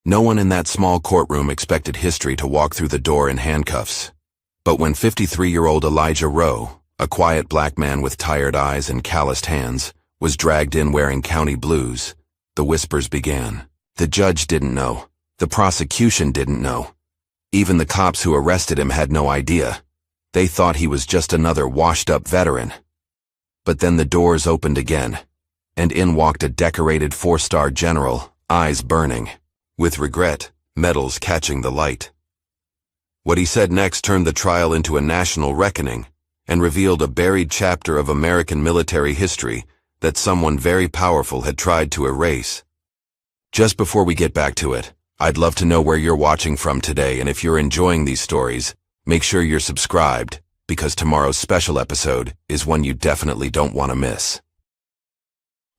No one in that small courtroom expected history to walk through the door in handcuffs. But when 53-year-old Elijah Rowe, a quiet black man with tired eyes and calloused hands, was dragged in wearing county blues, the whispers began. The judge didn't know. The prosecution didn't know. Even the cops who arrested him had no idea. They thought he was just another washed-up veteran. But then the doors opened again, and in walked a decorated four-star general, eyes burning. With regret, medals catching the light. What he said next turned the trial into a national reckoning and revealed a buried chapter of American military history that someone very powerful had tried to erase. Just before we get back to it, I'd love to know where you're watching from today, and if you're enjoying these stories, make sure you're subscribed, because tomorrow's special episode is one you definitely don't want to miss.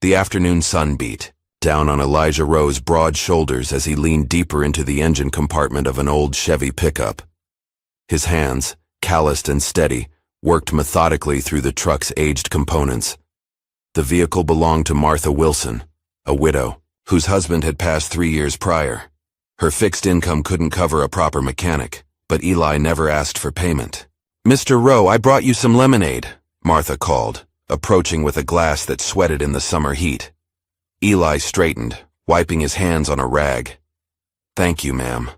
The afternoon sun beat down on Elijah Rowe's broad shoulders as he leaned deeper into the engine compartment of an old Chevy pickup. His hands, calloused and steady, worked methodically through the truck's aged components. The vehicle belonged to Martha Wilson, a widow, whose husband had passed 3 years prior. Her fixed income couldn't cover a proper mechanic, but Eli never asked for payment. "Mr. Rowe, I brought you some lemonade," Martha called, approaching with a glass that sweated in the summer heat. Eli straightened, wiping his hands on a rag. "Thank you, ma'am."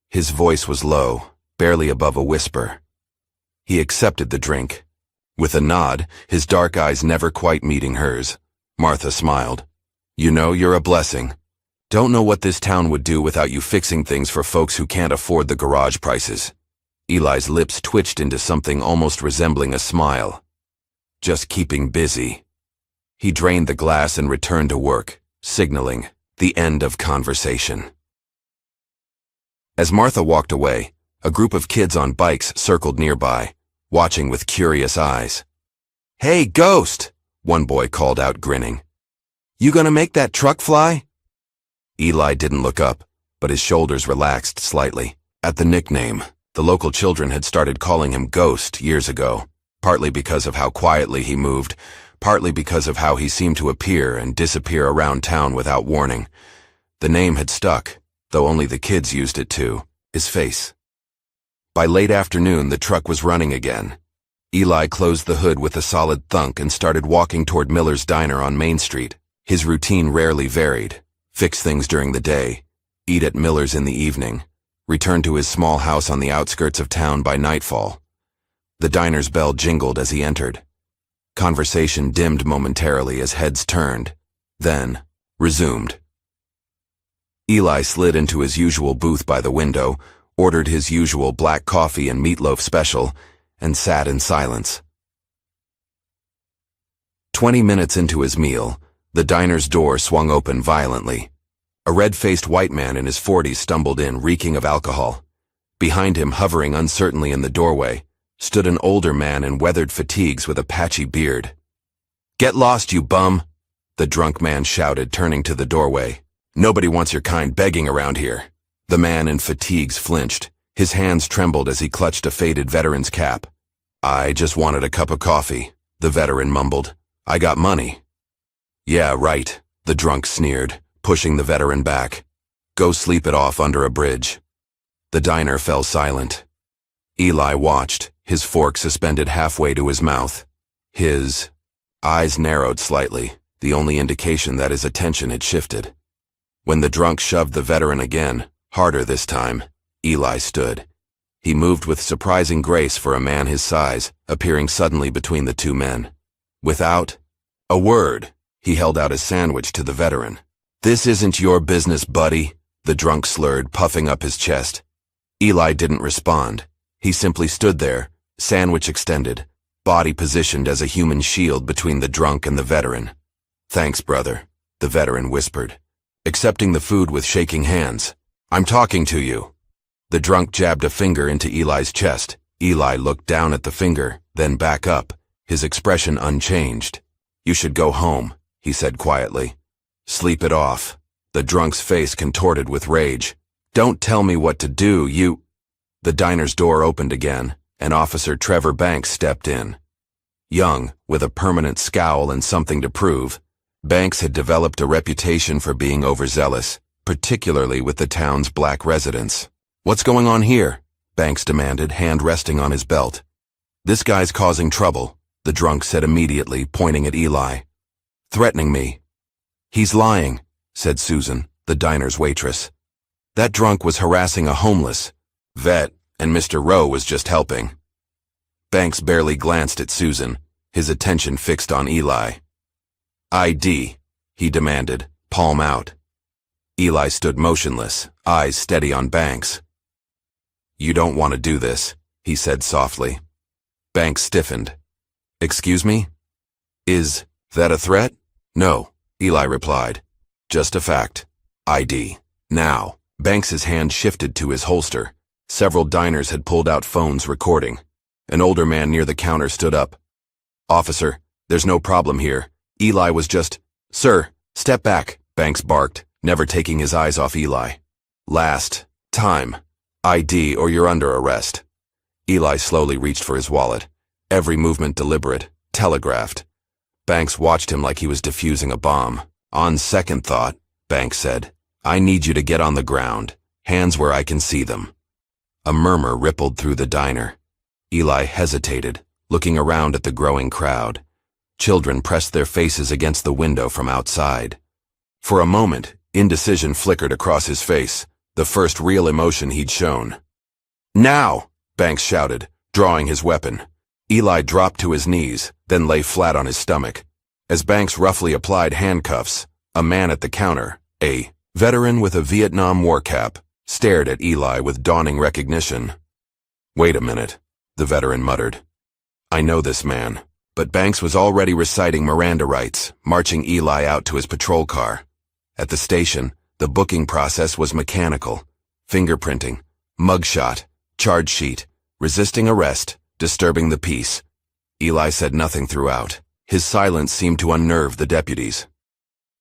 His voice was low, barely above a whisper. He accepted the drink. With a nod, his dark eyes never quite meeting hers, Martha smiled. "You know, you're a blessing. Don't know what this town would do without you fixing things for folks who can't afford the garage prices." Eli's lips twitched into something almost resembling a smile. "Just keeping busy." He drained the glass and returned to work, signaling the end of conversation. As Martha walked away, a group of kids on bikes circled nearby, watching with curious eyes. "Hey, Ghost!" one boy called out, grinning. "You gonna make that truck fly?" Eli didn't look up, but his shoulders relaxed slightly. At the nickname, the local children had started calling him Ghost years ago, partly because of how quietly he moved, partly because of how he seemed to appear and disappear around town without warning. The name had stuck, though only the kids used it too, his face. By late afternoon, the truck was running again. Eli closed the hood with a solid thunk and started walking toward Miller's Diner on Main Street. His routine rarely varied: fix things during the day, eat at Miller's in the evening, return to his small house on the outskirts of town by nightfall. The diner's bell jingled as he entered. Conversation dimmed momentarily as heads turned, then resumed. Eli slid into his usual booth by the window, ordered his usual black coffee and meatloaf special, and sat in silence. 20 minutes into his meal, the diner's door swung open violently. A red-faced white man in his 40s stumbled in, reeking of alcohol. Behind him, hovering uncertainly in the doorway, stood an older man in weathered fatigues with a patchy beard. "Get lost, you bum!" the drunk man shouted, turning to the doorway. "Nobody wants your kind begging around here." The man in fatigues flinched. His hands trembled as he clutched a faded veteran's cap. "I just wanted a cup of coffee," the veteran mumbled. "I got money." "Yeah, right," the drunk sneered, pushing the veteran back. "Go sleep it off under a bridge." The diner fell silent. Eli watched, his fork suspended halfway to his mouth. His eyes narrowed slightly, the only indication that his attention had shifted. When the drunk shoved the veteran again, harder this time, Eli stood. He moved with surprising grace for a man his size, appearing suddenly between the two men. Without a word, he held out his sandwich to the veteran. "This isn't your business, buddy," the drunk slurred, puffing up his chest. Eli didn't respond. He simply stood there, sandwich extended, body positioned as a human shield between the drunk and the veteran. "Thanks, brother," the veteran whispered, accepting the food with shaking hands. "I'm talking to you." The drunk jabbed a finger into Eli's chest. Eli looked down at the finger, then back up, his expression unchanged. "You should go home," he said quietly. "Sleep it off." The drunk's face contorted with rage. "Don't tell me what to do, you—" The diner's door opened again, and Officer Trevor Banks stepped in. Young, with a permanent scowl and something to prove, Banks had developed a reputation for being overzealous, particularly with the town's black residents. "What's going on here?" Banks demanded, hand resting on his belt. "This guy's causing trouble," the drunk said immediately, pointing at Eli. "Threatening me." "He's lying," said Susan, the diner's waitress. "That drunk was harassing a homeless vet, and Mr. Rowe was just helping." Banks barely glanced at Susan, his attention fixed on Eli. "ID," he demanded, palm out. Eli stood motionless, eyes steady on Banks. "You don't want to do this," he said softly. Banks stiffened. "Excuse me? Is that a threat?" "No," Eli replied. "Just a fact. ID. Now." Banks's hand shifted to his holster. Several diners had pulled out phones recording. An older man near the counter stood up. "Officer, there's no problem here. Eli was just—" "Sir, step back," Banks barked, never taking his eyes off Eli. "Last time. ID or you're under arrest." Eli slowly reached for his wallet, every movement deliberate, telegraphed. Banks watched him like he was defusing a bomb. "On second thought," Banks said, "I need you to get on the ground, hands where I can see them." A murmur rippled through the diner. Eli hesitated, looking around at the growing crowd. Children pressed their faces against the window from outside. For a moment, indecision flickered across his face, the first real emotion he'd shown. "Now!" Banks shouted, drawing his weapon. Eli dropped to his knees, then lay flat on his stomach. As Banks roughly applied handcuffs, a man at the counter, a veteran with a Vietnam War cap, stared at Eli with dawning recognition. "Wait a minute," the veteran muttered. "I know this man." But Banks was already reciting Miranda rights, marching Eli out to his patrol car. At the station, the booking process was mechanical. Fingerprinting, mugshot, charge sheet, resisting arrest, disturbing the peace. Eli said nothing throughout. His silence seemed to unnerve the deputies.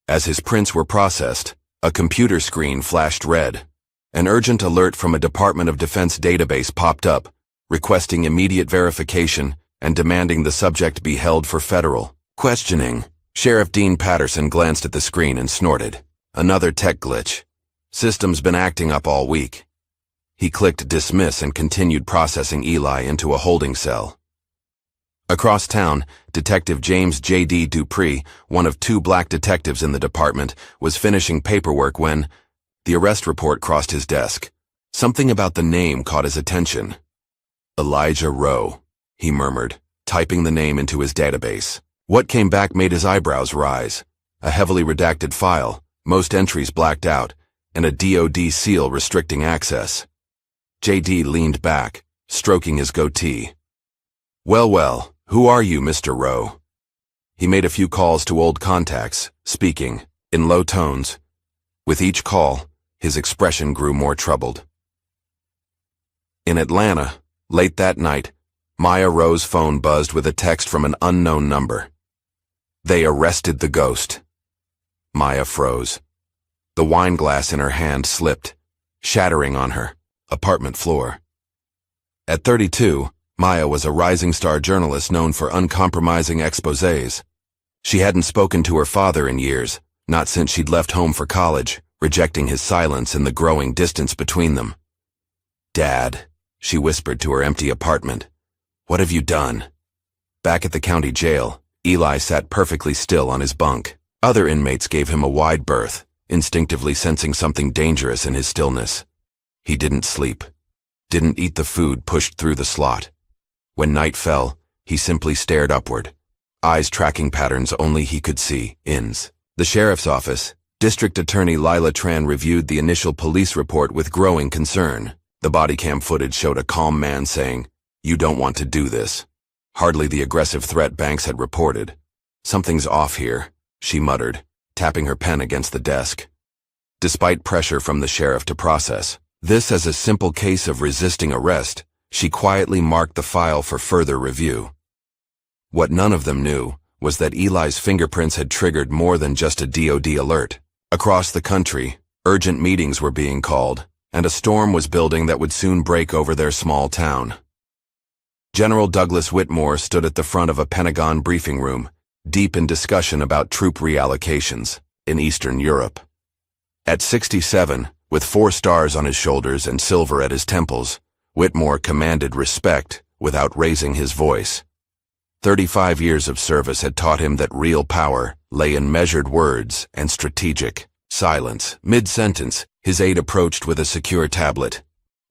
As his prints were processed, a computer screen flashed red. An urgent alert from a Department of Defense database popped up, requesting immediate verification and demanding the subject be held for federal questioning. Sheriff Dean Patterson glanced at the screen and snorted. "Another tech glitch. System's been acting up all week." He clicked dismiss and continued processing Eli into a holding cell. Across town, Detective James J.D. Dupree, one of 2 black detectives in the department, was finishing paperwork when the arrest report crossed his desk. Something about the name caught his attention. "Elijah Rowe," he murmured, typing the name into his database. What came back made his eyebrows rise. A heavily redacted file, most entries blacked out, and a DOD seal restricting access. J.D. leaned back, stroking his goatee. Well, who are you, Mr. Rowe?" He made a few calls to old contacts, speaking, in low tones. With each call, his expression grew more troubled. In Atlanta, late that night, Maya Rowe's phone buzzed with a text from an unknown number. "They arrested the ghost." Maya froze. The wine glass in her hand slipped, shattering on her apartment floor. At 32, Maya was a rising star journalist known for uncompromising exposés. She hadn't spoken to her father in years, not since she'd left home for college, rejecting his silence and the growing distance between them. "Dad," she whispered to her empty apartment, "what have you done?" Back at the county jail, Eli sat perfectly still on his bunk. Other inmates gave him a wide berth, instinctively sensing something dangerous in his stillness. He didn't sleep, didn't eat the food pushed through the slot. When night fell, he simply stared upward, eyes tracking patterns only he could see. The sheriff's office, District Attorney Lila Tran reviewed the initial police report with growing concern. The body cam footage showed a calm man saying, "You don't want to do this." Hardly the aggressive threat Banks had reported. "Something's off here," she muttered, tapping her pen against the desk. Despite pressure from the sheriff to process this as a simple case of resisting arrest, she quietly marked the file for further review. What none of them knew was that Eli's fingerprints had triggered more than just a DOD alert. Across the country, urgent meetings were being called, and a storm was building that would soon break over their small town. General Douglas Whitmore stood at the front of a Pentagon briefing room, deep in discussion about troop reallocations in Eastern Europe. At 67, with 4 stars on his shoulders and silver at his temples, Whitmore commanded respect without raising his voice. 35 years of service had taught him that real power lay in measured words and strategic silence. Mid-sentence, his aide approached with a secure tablet.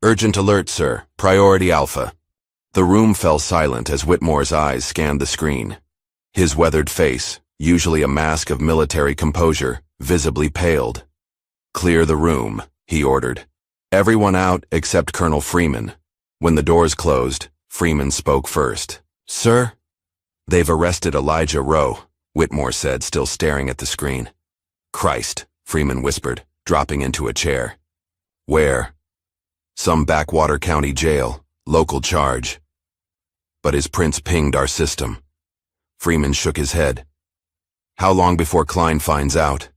"Urgent alert, sir. Priority Alpha." The room fell silent as Whitmore's eyes scanned the screen. His weathered face, usually a mask of military composure, visibly paled. "Clear the room," he ordered. "Everyone out except Colonel Freeman." When the doors closed, Freeman spoke first. "Sir?" "They've arrested Elijah Rowe," Whitmore said, still staring at the screen. "Christ," Freeman whispered, dropping into a chair. "Where?" "Some backwater county jail, local charge." "But his prints pinged our system." Freeman shook his head. "How long before Klein finds out?"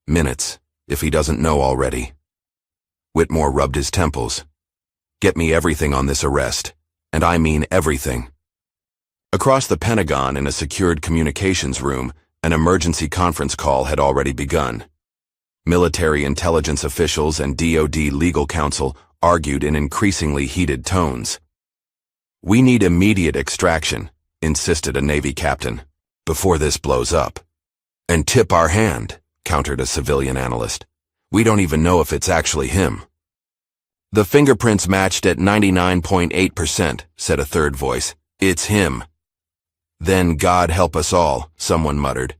"Minutes, if he doesn't know already." Whitmore rubbed his temples. "Get me everything on this arrest, and I mean everything." Across the Pentagon in a secured communications room, an emergency conference call had already begun. Military intelligence officials and DoD legal counsel argued in increasingly heated tones. "We need immediate extraction," insisted a Navy captain, "before this blows up." "And tip our hand," countered a civilian analyst. "We don't even know if it's actually him." "The fingerprints matched at 99.8%, said a third voice. "It's him." "Then God help us all," someone muttered,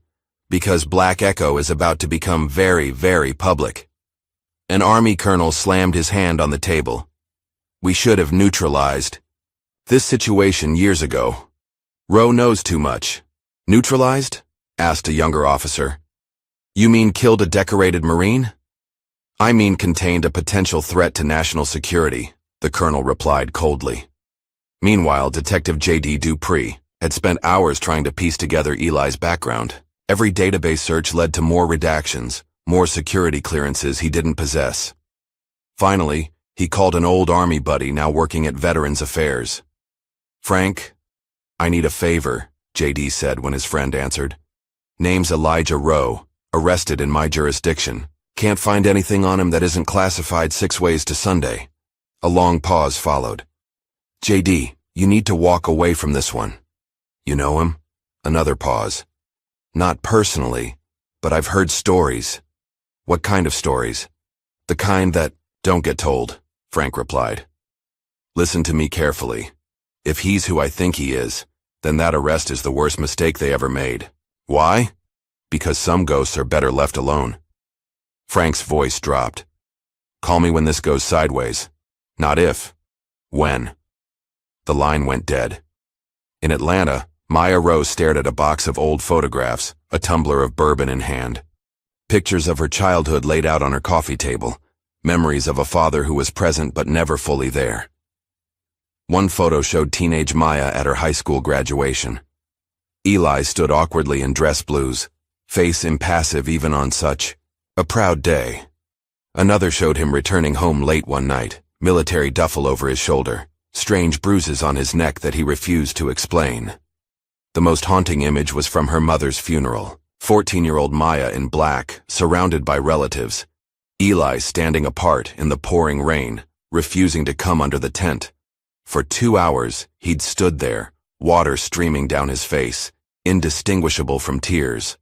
"because Black Echo is about to become very, very public." An Army colonel slammed his hand on the table. "We should have neutralized this situation years ago. Rowe knows too much." "Neutralized?" asked a younger officer. "You mean killed a decorated Marine?" "I mean contained a potential threat to national security," the colonel replied coldly. Meanwhile, Detective J.D. Dupree had spent hours trying to piece together Eli's background. Every database search led to more redactions, more security clearances he didn't possess. Finally, he called an old Army buddy now working at Veterans Affairs. "Frank, I need a favor," J.D. said when his friend answered. "Name's Elijah Rowe, arrested in my jurisdiction. Can't find anything on him that isn't classified 6 ways to Sunday." A long pause followed. "J.D., you need to walk away from this one." "You know him?" Another pause. "Not personally, but I've heard stories." "What kind of stories?" "The kind that don't get told," Frank replied. "Listen to me carefully. If he's who I think he is, then that arrest is the worst mistake they ever made." "Why?" "Because some ghosts are better left alone." Frank's voice dropped. "Call me when this goes sideways. Not if. When." The line went dead. In Atlanta, Maya Rose stared at a box of old photographs, a tumbler of bourbon in hand. Pictures of her childhood laid out on her coffee table, memories of a father who was present but never fully there. One photo showed teenage Maya at her high school graduation. Eli stood awkwardly in dress blues, face impassive even on such a proud day. Another showed him returning home late one night, military duffel over his shoulder, strange bruises on his neck that he refused to explain. The most haunting image was from her mother's funeral. 14-year-old Maya in black, surrounded by relatives. Eli standing apart in the pouring rain, refusing to come under the tent. For 2 hours, he'd stood there, water streaming down his face, indistinguishable from tears.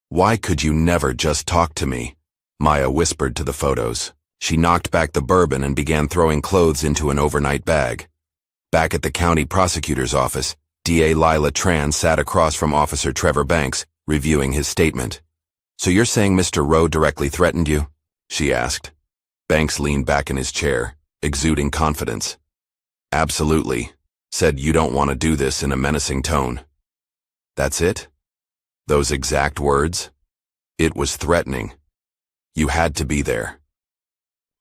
"Why could you never just talk to me?" Maya whispered to the photos. She knocked back the bourbon and began throwing clothes into an overnight bag. Back at the county prosecutor's office, D.A. Lila Tran sat across from Officer Trevor Banks, reviewing his statement. "So you're saying Mr. Rowe directly threatened you?" she asked. Banks leaned back in his chair, exuding confidence. "Absolutely," said "You don't want to do this" in a menacing tone. "That's it? Those exact words?" "It was threatening. You had to be there."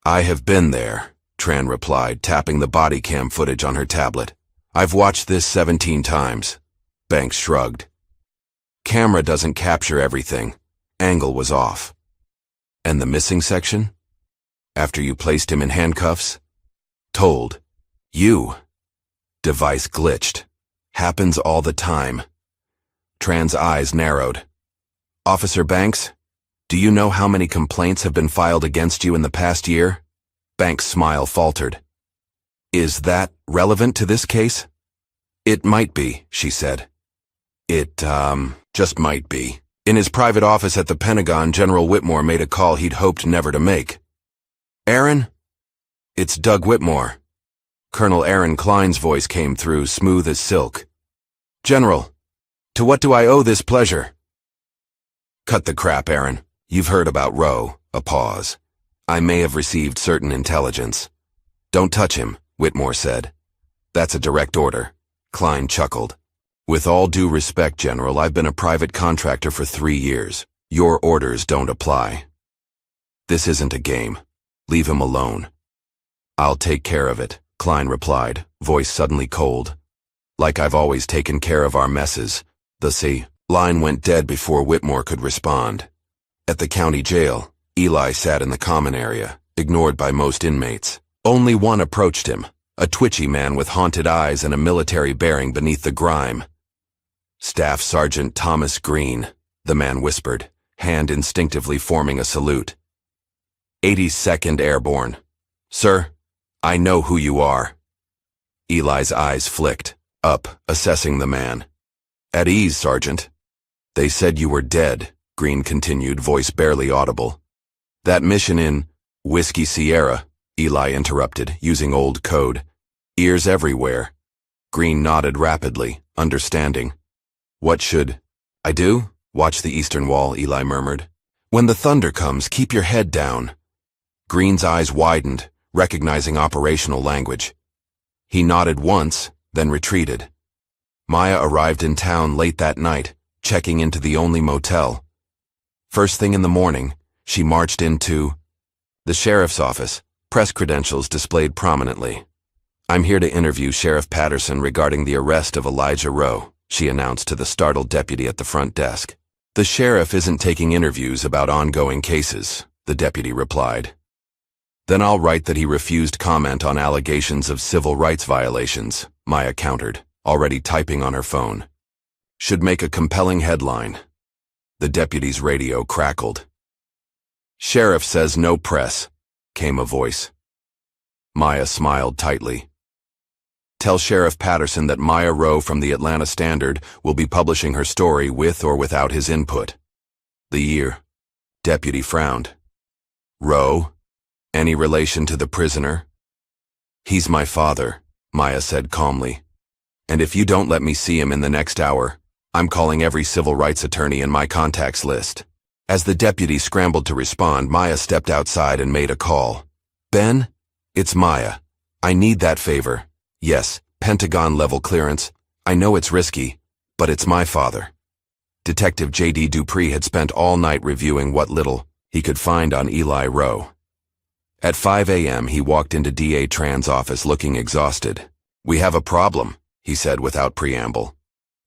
"I have been there," Tran replied, tapping the body cam footage on her tablet. "I've watched this 17 times. Banks shrugged. "Camera doesn't capture everything. Angle was off." "And the missing section? After you placed him in handcuffs?" "Told. You." Device glitched. "Happens all the time." Tran's eyes narrowed. "Officer Banks, Do you know how many complaints have been filed against you in the past year? Banks' smile faltered. Is that relevant to this case? It might be, she said. It, just might be. In his private office at the Pentagon, General Whitmore made a call he'd hoped never to make. Aaron? It's Doug Whitmore. Colonel Aaron Klein's voice came through, smooth as silk. General, to what do I owe this pleasure? Cut the crap, Aaron. You've heard about Rowe. A pause. I may have received certain intelligence. Don't touch him, Whitmore said. That's a direct order. Klein chuckled. With all due respect, General, I've been a private contractor for 3 years. Your orders don't apply. This isn't a game. Leave him alone. I'll take care of it, Klein replied, voice suddenly cold. Like I've always taken care of our messes. The line went dead before Whitmore could respond. At the county jail, Eli sat in the common area, ignored by most inmates. Only one approached him, a twitchy man with haunted eyes and a military bearing beneath the grime. Staff Sergeant Thomas Green, the man whispered, hand instinctively forming a salute. 82nd Airborne. Sir, I know who you are. Eli's eyes flicked, up, assessing the man. At ease, Sergeant. They said you were dead, Green continued, voice barely audible. That mission in Whiskey Sierra, Eli interrupted, using old code. Ears everywhere. Green nodded rapidly, understanding. What should I do? Watch the eastern wall, Eli murmured. When the thunder comes, keep your head down. Green's eyes widened, recognizing operational language. He nodded once, then retreated. Maya arrived in town late that night, checking into the only motel. First thing in the morning, she marched into the sheriff's office, press credentials displayed prominently. I'm here to interview Sheriff Patterson regarding the arrest of Elijah Rowe, she announced to the startled deputy at the front desk. The sheriff isn't taking interviews about ongoing cases, the deputy replied. Then I'll write that he refused comment on allegations of civil rights violations, Maya countered, already typing on her phone. Should make a compelling headline. The deputy's radio crackled. Sheriff says no press, came a voice. Maya smiled tightly. Tell Sheriff Patterson that Maya Rowe from the Atlanta Standard will be publishing her story with or without his input. The year. Deputy frowned. Rowe? Any relation to the prisoner? He's my father, Maya said calmly. And if you don't let me see him in the next hour, I'm calling every civil rights attorney in my contacts list. As the deputy scrambled to respond, Maya stepped outside and made a call. Ben? It's Maya. I need that favor. Yes, Pentagon-level clearance. I know it's risky, but it's my father. Detective J.D. Dupree had spent all night reviewing what little he could find on Eli Rowe. At 5 a.m., he walked into D.A. Tran's office looking exhausted. We have a problem, he said without preamble.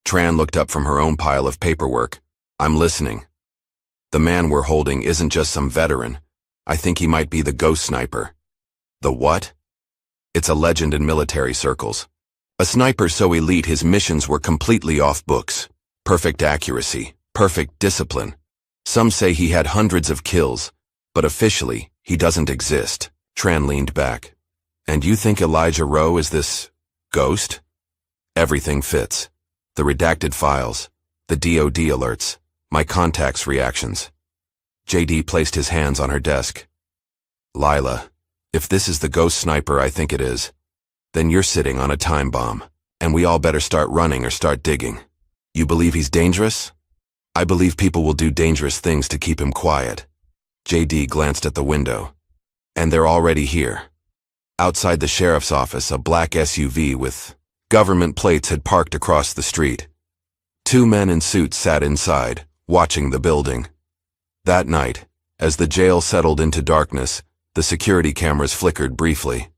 Tran looked up from her own pile of paperwork. I'm listening. The man we're holding isn't just some veteran. I think he might be the ghost sniper. The what? It's a legend in military circles. A sniper so elite his missions were completely off books. Perfect accuracy, perfect discipline. Some say he had hundreds of kills, but officially, he doesn't exist. Tran leaned back. And you think Elijah Rowe is this ghost? Everything fits. The redacted files, the DOD alerts, my contacts' reactions. J.D. placed his hands on her desk. Lila, if this is the ghost sniper I think it is, then you're sitting on a time bomb, and we all better start running or start digging. You believe he's dangerous? I believe people will do dangerous things to keep him quiet. J.D. glanced at the window. And they're already here. Outside the sheriff's office, a black SUV with government plates had parked across the street. 2 men in suits sat inside, watching the building. That night, as the jail settled into darkness, the security cameras flickered briefly.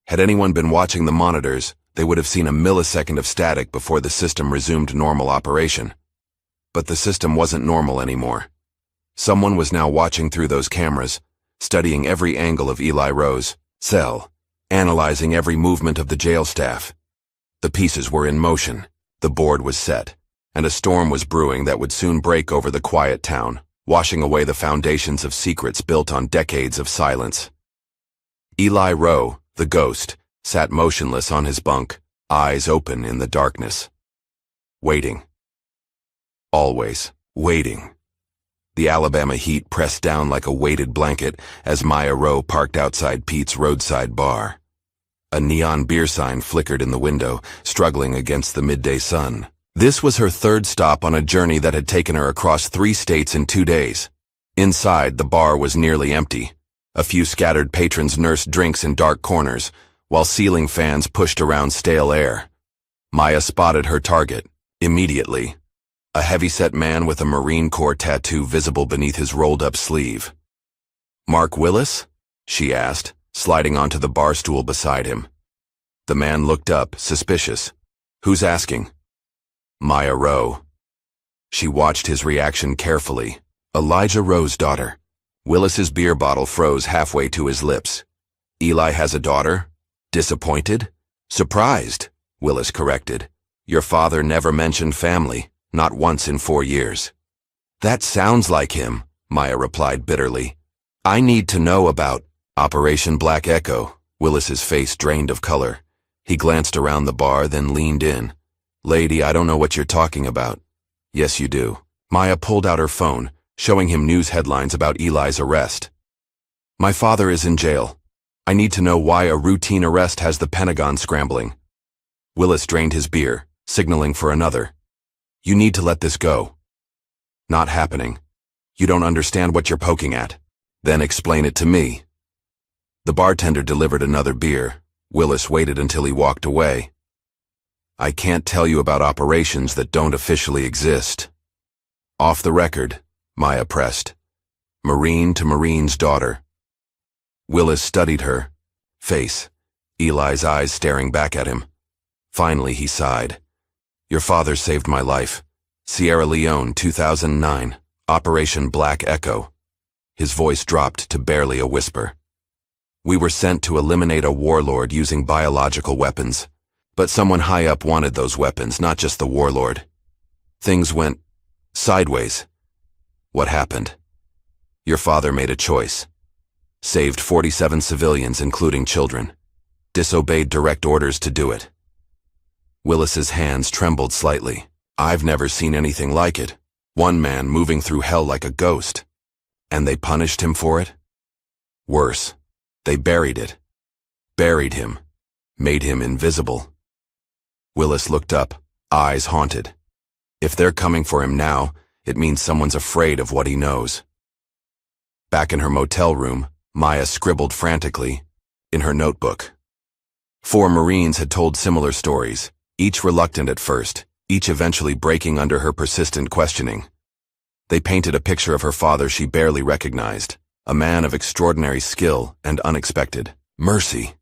Had anyone been watching the monitors, they would have seen a millisecond of static before the system resumed normal operation. But the system wasn't normal anymore. Someone was now watching through those cameras, studying every angle of Eli Rowe's cell, analyzing every movement of the jail staff. The pieces were in motion, the board was set, and a storm was brewing that would soon break over the quiet town, washing away the foundations of secrets built on decades of silence. Eli Rowe, the ghost, sat motionless on his bunk, eyes open in the darkness. Waiting. Always waiting. The Alabama heat pressed down like a weighted blanket as Maya Rowe parked outside Pete's roadside bar. A neon beer sign flickered in the window, struggling against the midday sun. This was her third stop on a journey that had taken her across 3 states in 2 days. Inside, the bar was nearly empty. A few scattered patrons nursed drinks in dark corners, while ceiling fans pushed around stale air. Maya spotted her target, immediately. A heavyset man with a Marine Corps tattoo visible beneath his rolled-up sleeve. "Mark Willis?" she asked, sliding onto the bar stool beside him. The man looked up, suspicious. "Who's asking?" "Maya Rowe." She watched his reaction carefully. Elijah Rowe's daughter. Willis's beer bottle froze halfway to his lips. "Eli has a daughter? Disappointed?" "Surprised," Willis corrected. "Your father never mentioned family, not once in 4 years." "That sounds like him," Maya replied bitterly. "I need to know about Operation Black Echo." Willis's face drained of color. He glanced around the bar, then leaned in. "Lady, I don't know what you're talking about." "Yes, you do." Maya pulled out her phone, showing him news headlines about Eli's arrest. "My father is in jail. I need to know why a routine arrest has the Pentagon scrambling." Willis drained his beer, signaling for another. "You need to let this go." "Not happening. You don't understand what you're poking at. Then explain it to me." The bartender delivered another beer. Willis waited until he walked away. "I can't tell you about operations that don't officially exist." "Off the record," Maya pressed. "Marine to Marine's daughter." Willis studied her face, Eli's eyes staring back at him. Finally, he sighed. "Your father saved my life. Sierra Leone, 2009. Operation Black Echo." His voice dropped to barely a whisper. "We were sent to eliminate a warlord using biological weapons. But someone high up wanted those weapons, not just the warlord. Things went sideways." "What happened?" "Your father made a choice. Saved 47 civilians, including children. Disobeyed direct orders to do it." Willis's hands trembled slightly. "I've never seen anything like it. One man moving through hell like a ghost. And they punished him for it? Worse, they buried it. Buried him. Made him invisible." Willis looked up, eyes haunted. If they're coming for him now, it means someone's afraid of what he knows. Back in her motel room, Maya scribbled frantically in her notebook. 4 Marines had told similar stories, each reluctant at first, each eventually breaking under her persistent questioning. They painted a picture of her father she barely recognized, a man of extraordinary skill and unexpected mercy.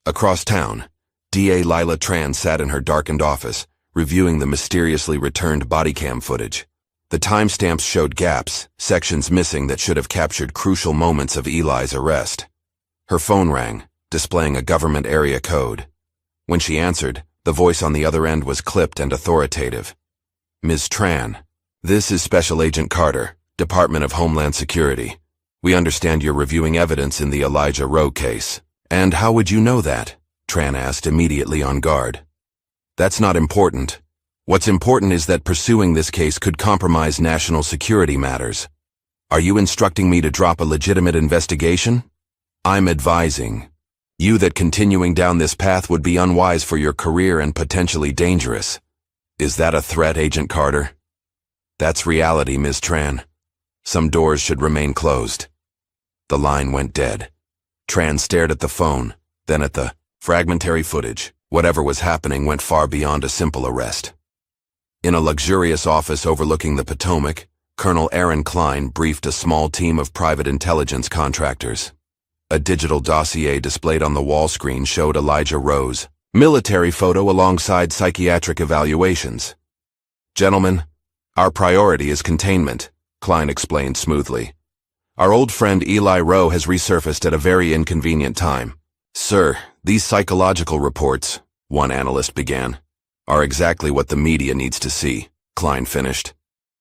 Across town, DA Lila Tran sat in her darkened office, reviewing the mysteriously returned body cam footage. The timestamps showed gaps, sections missing that should have captured crucial moments of Eli's arrest. Her phone rang, displaying a government area code. When she answered, the voice on the other end was clipped and authoritative. "Ms. Tran, this is Special Agent Carter, Department of Homeland Security. We understand you're reviewing evidence in the Elijah Rowe case." "And how would you know that?" Tran asked, immediately on guard. "That's not important. What's important is that pursuing this case could compromise national security matters. Are you instructing me to drop a legitimate investigation? I'm advising you that continuing down this path would be unwise for your career and potentially dangerous. Is that a threat, Agent Carter?" "That's reality, Ms. Tran. Some doors should remain closed." The line went dead. Tran stared at the phone, then at the fragmentary footage. Whatever was happening went far beyond a simple arrest. In a luxurious office overlooking the Potomac, Colonel Aaron Klein briefed a small team of private intelligence contractors. A digital dossier displayed on the wall screen showed Elijah Rowe's military photo alongside psychiatric evaluations. "Gentlemen, our priority is containment," Klein explained smoothly. "Our old friend Eli Rowe has resurfaced at a very inconvenient time." "Sir, these psychological reports," one analyst began, "are exactly what the media needs to see," Klein finished.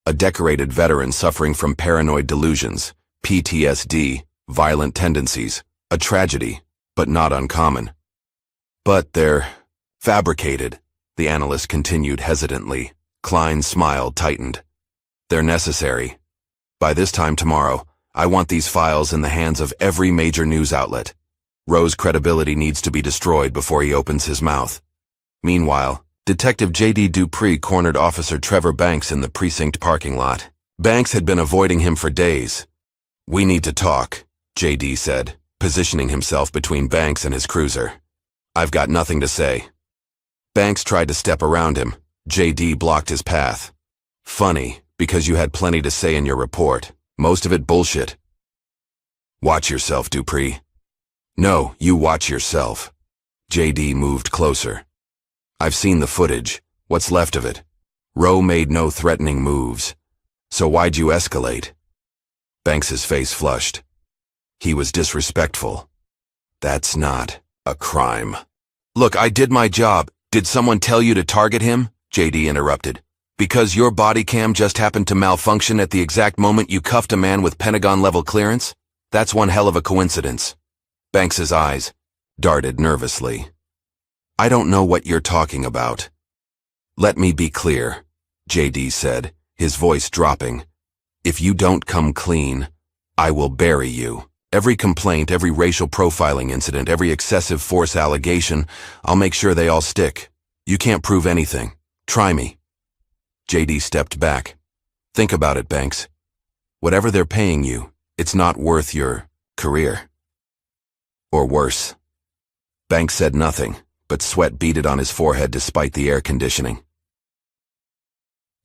a decorated veteran suffering from paranoid delusions, PTSD, violent tendencies, a tragedy, but not uncommon. But they're fabricated, the analyst continued hesitantly. Klein's smile tightened. They're necessary. By this time tomorrow, I want these files in the hands of every major news outlet. Rowe's credibility needs to be destroyed before he opens his mouth. Meanwhile, Detective J.D. Dupree cornered Officer Trevor Banks in the precinct parking lot. Banks had been avoiding him for days. "We need to talk," J.D. said, positioning himself between Banks and his cruiser. "I've got nothing to say." Banks tried to step around him. J.D. blocked his path. "Funny, because you had plenty to say in your report. Most of it bullshit." "Watch yourself, Dupree." "No, you watch yourself." J.D. moved closer. "I've seen the footage. What's left of it? Rowe made no threatening moves. So why'd you escalate?" Banks's face flushed. "He was disrespectful." "That's not a crime." "Look, I did my job. Did someone tell you to target him?" J.D. interrupted. "Because your body cam just happened to malfunction at the exact moment you cuffed a man with Pentagon-level clearance? That's one hell of a coincidence." Banks's eyes darted nervously. "I don't know what you're talking about." "Let me be clear," J.D. said, his voice dropping. "If you don't come clean, I will bury you. Every complaint, every racial profiling incident, every excessive force allegation, I'll make sure they all stick. You can't prove anything. Try me." J.D. stepped back. "Think about it, Banks. Whatever they're paying you, it's not worth your career. Or worse." Banks said nothing, but sweat beaded on his forehead despite the air conditioning.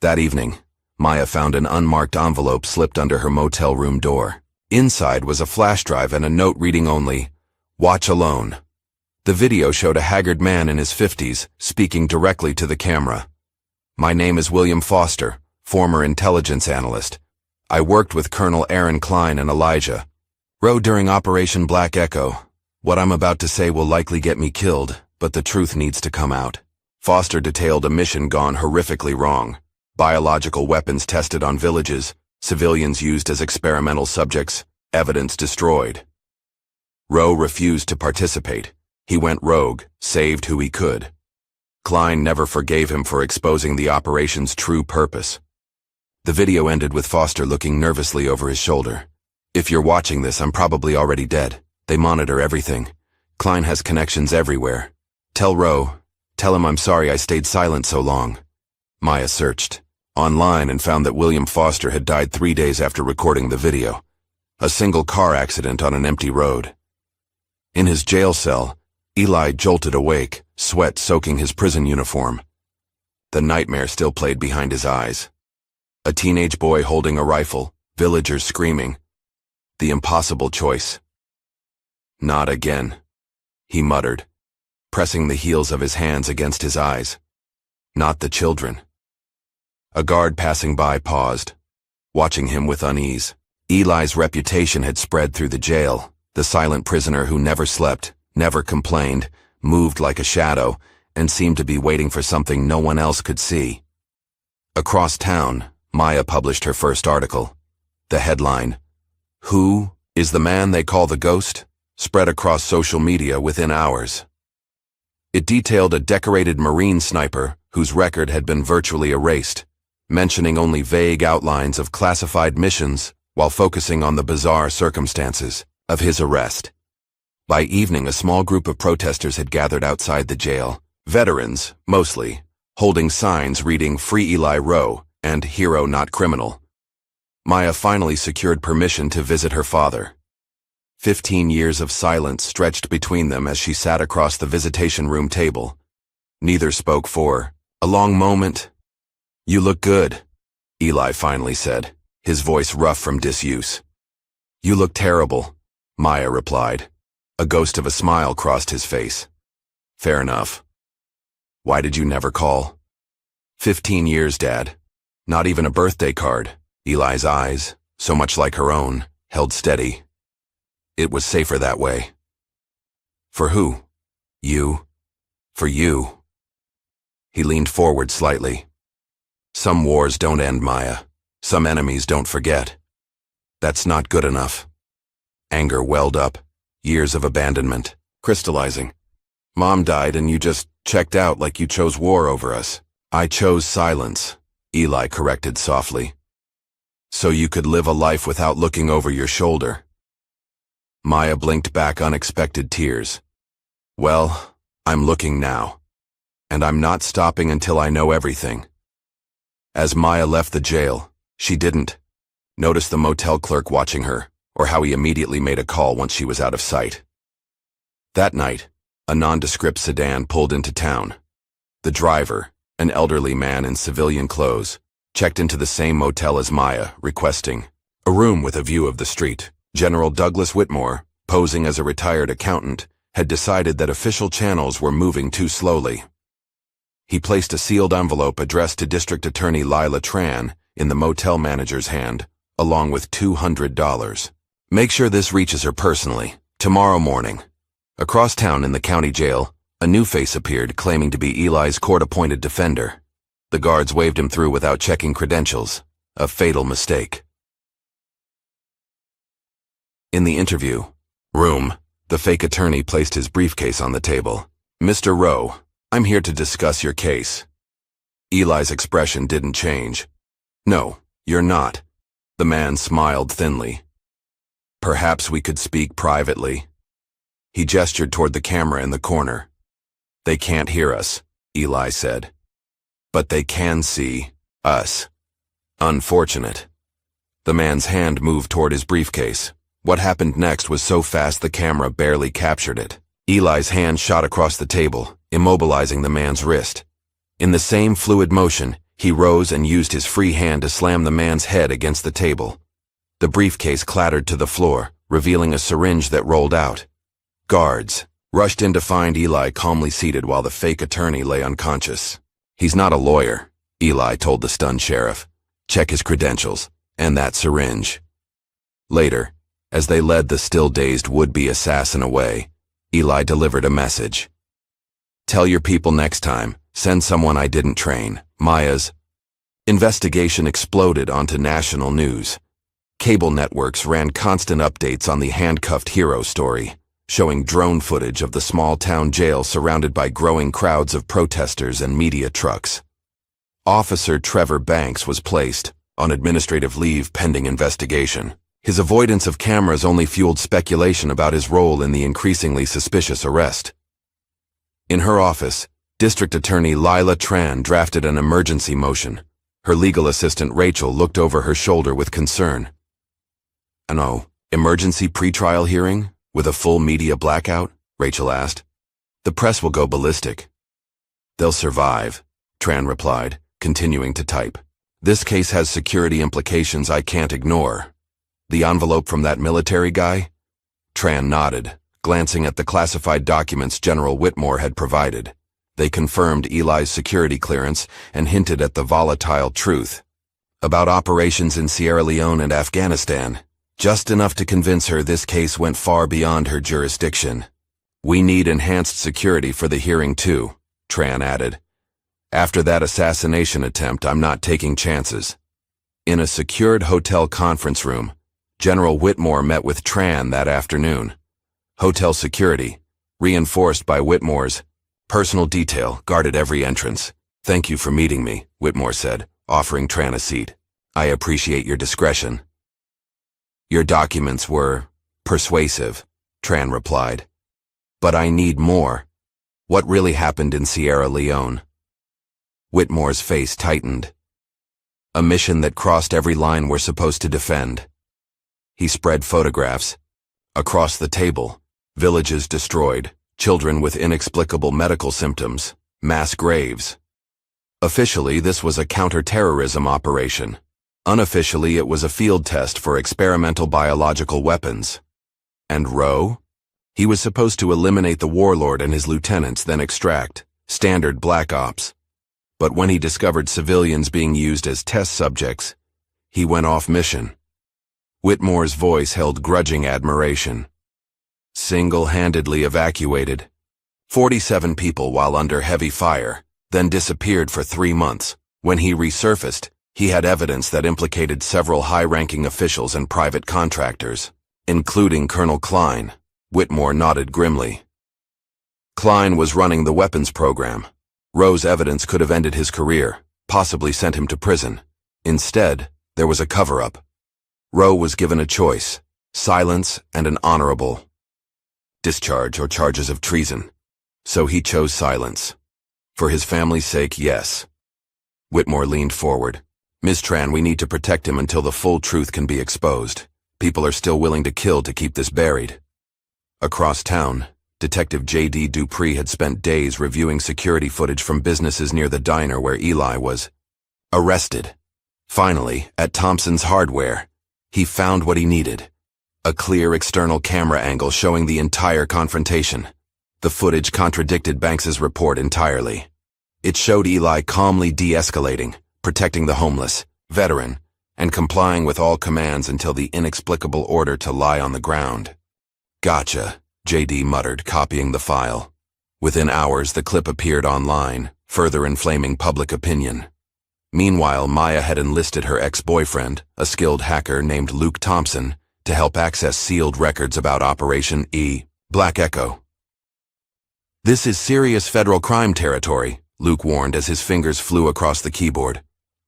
That evening, Maya found an unmarked envelope slipped under her motel room door. Inside was a flash drive and a note reading only, "Watch alone." The video showed a haggard man in his 50s, speaking directly to the camera. "My name is William Foster, former intelligence analyst. I worked with Colonel Aaron Klein and Elijah Rowe during Operation Black Echo. What I'm about to say will likely get me killed, but the truth needs to come out." Foster detailed a mission gone horrifically wrong. Biological weapons tested on villages, civilians used as experimental subjects, evidence destroyed. Rowe refused to participate. He went rogue, saved who he could. Klein never forgave him for exposing the operation's true purpose. The video ended with Foster looking nervously over his shoulder. "If you're watching this, I'm probably already dead. They monitor everything. Klein has connections everywhere. Tell Rowe, tell him I'm sorry I stayed silent so long." Maya searched online and found that William Foster had died 3 days after recording the video. A single car accident on an empty road. In his jail cell, Eli jolted awake, sweat soaking his prison uniform. The nightmare still played behind his eyes. A teenage boy holding a rifle, villagers screaming. The impossible choice. "Not again," he muttered, pressing the heels of his hands against his eyes. "Not the children." A guard passing by paused, watching him with unease. Eli's reputation had spread through the jail, the silent prisoner who never slept, never complained, moved like a shadow, and seemed to be waiting for something no one else could see. Across town, Maya published her first article. The headline, "Who is the man they call the ghost?" spread across social media within hours. It detailed a decorated Marine sniper whose record had been virtually erased, mentioning only vague outlines of classified missions while focusing on the bizarre circumstances of his arrest. By evening, a small group of protesters had gathered outside the jail, veterans, mostly, holding signs reading "Free Eli Rowe" and "Hero Not Criminal." Maya finally secured permission to visit her father. 15 years of silence stretched between them as she sat across the visitation room table. Neither spoke for a long moment. "You look good," Eli finally said, his voice rough from disuse. "You look terrible," Maya replied. A ghost of a smile crossed his face. "Fair enough. Why did you never call?" 15 years, Dad. Not even a birthday card." Eli's eyes, so much like her own, held steady. "It was safer that way." "For who?" "You. For you." He leaned forward slightly. "Some wars don't end, Maya. Some enemies don't forget. That's not good enough. Anger welled up, years of abandonment, crystallizing. Mom died and you just checked out like you chose war over us. I chose silence, Eli corrected softly. So you could live a life without looking over your shoulder. Maya blinked back unexpected tears. Well, I'm looking now. And I'm not stopping until I know everything. As Maya left the jail, she didn't notice the motel clerk watching her, or how he immediately made a call once she was out of sight. That night, a nondescript sedan pulled into town. The driver, an elderly man in civilian clothes, checked into the same motel as Maya, requesting a room with a view of the street. General Douglas Whitmore, posing as a retired accountant, had decided that official channels were moving too slowly. He placed a sealed envelope addressed to District Attorney Lila Tran in the motel manager's hand, along with $200. Make sure this reaches her personally, tomorrow morning. Across town in the county jail, a new face appeared claiming to be Eli's court-appointed defender. The guards waved him through without checking credentials, a fatal mistake. In the interview room, the fake attorney placed his briefcase on the table. Mr. Rowe, I'm here to discuss your case. Eli's expression didn't change. No, you're not. The man smiled thinly. Perhaps we could speak privately. He gestured toward the camera in the corner. They can't hear us, Eli said. But they can see us. Unfortunate. The man's hand moved toward his briefcase. What happened next was so fast the camera barely captured it. Eli's hand shot across the table, immobilizing the man's wrist. In the same fluid motion, he rose and used his free hand to slam the man's head against the table. The briefcase clattered to the floor, revealing a syringe that rolled out. Guards rushed in to find Eli calmly seated while the fake attorney lay unconscious. He's not a lawyer, Eli told the stunned sheriff. Check his credentials, and that syringe. Later, as they led the still-dazed would-be assassin away, Eli delivered a message. Tell your people next time, send someone I didn't train. Maya's investigation exploded onto national news. Cable networks ran constant updates on the handcuffed hero story, showing drone footage of the small-town jail surrounded by growing crowds of protesters and media trucks. Officer Trevor Banks was placed on administrative leave pending investigation. His avoidance of cameras only fueled speculation about his role in the increasingly suspicious arrest. In her office, District Attorney Lila Tran drafted an emergency motion. Her legal assistant Rachel looked over her shoulder with concern. Emergency pretrial hearing? With a full media blackout? Rachel asked. The press will go ballistic. They'll survive, Tran replied, continuing to type. This case has security implications I can't ignore. The envelope from that military guy? Tran nodded, glancing at the classified documents General Whitmore had provided. They confirmed Eli's security clearance and hinted at the volatile truth about operations in Sierra Leone and Afghanistan, just enough to convince her this case went far beyond her jurisdiction. We need enhanced security for the hearing too, Tran added. After that assassination attempt, I'm not taking chances. In a secured hotel conference room, General Whitmore met with Tran that afternoon. Hotel security, reinforced by Whitmore's personal detail, guarded every entrance. Thank you for meeting me, Whitmore said, offering Tran a seat. I appreciate your discretion. Your documents were persuasive, Tran replied. But I need more. What really happened in Sierra Leone? Whitmore's face tightened. A mission that crossed every line we're supposed to defend. He spread photographs. Across the table, villages destroyed, children with inexplicable medical symptoms, mass graves. Officially, this was a counter-terrorism operation. Unofficially, it was a field test for experimental biological weapons. And Rowe? He was supposed to eliminate the warlord and his lieutenants, then extract. Standard black ops. But when he discovered civilians being used as test subjects, he went off mission. Whitmore's voice held grudging admiration. Single-handedly evacuated 47 people while under heavy fire, then disappeared for 3 months. When he resurfaced, He had evidence that implicated several high-ranking officials and private contractors, including Colonel Klein. Whitmore nodded grimly. Klein was running the weapons program. Rowe's evidence could have ended his career, possibly sent him to prison. Instead, there was a cover-up. Rowe was given a choice: silence and an honorable discharge or charges of treason. So he chose silence. For his family's sake, yes. Whitmore leaned forward. Ms. Tran, we need to protect him until the full truth can be exposed. People are still willing to kill to keep this buried. Across town, Detective J.D. Dupree had spent days reviewing security footage from businesses near the diner where Eli was arrested. Finally, at Thompson's Hardware, he found what he needed: a clear external camera angle showing the entire confrontation. The footage contradicted Banks's report entirely. It showed Eli calmly de-escalating, protecting the homeless, veteran, and complying with all commands until the inexplicable order to lie on the ground. Gotcha, J.D. muttered, copying the file. Within hours, the clip appeared online, further inflaming public opinion. Meanwhile, Maya had enlisted her ex-boyfriend, a skilled hacker named Luke Thompson, to help access sealed records about Operation Black Echo. "This is serious federal crime territory," Luke warned as his fingers flew across the keyboard.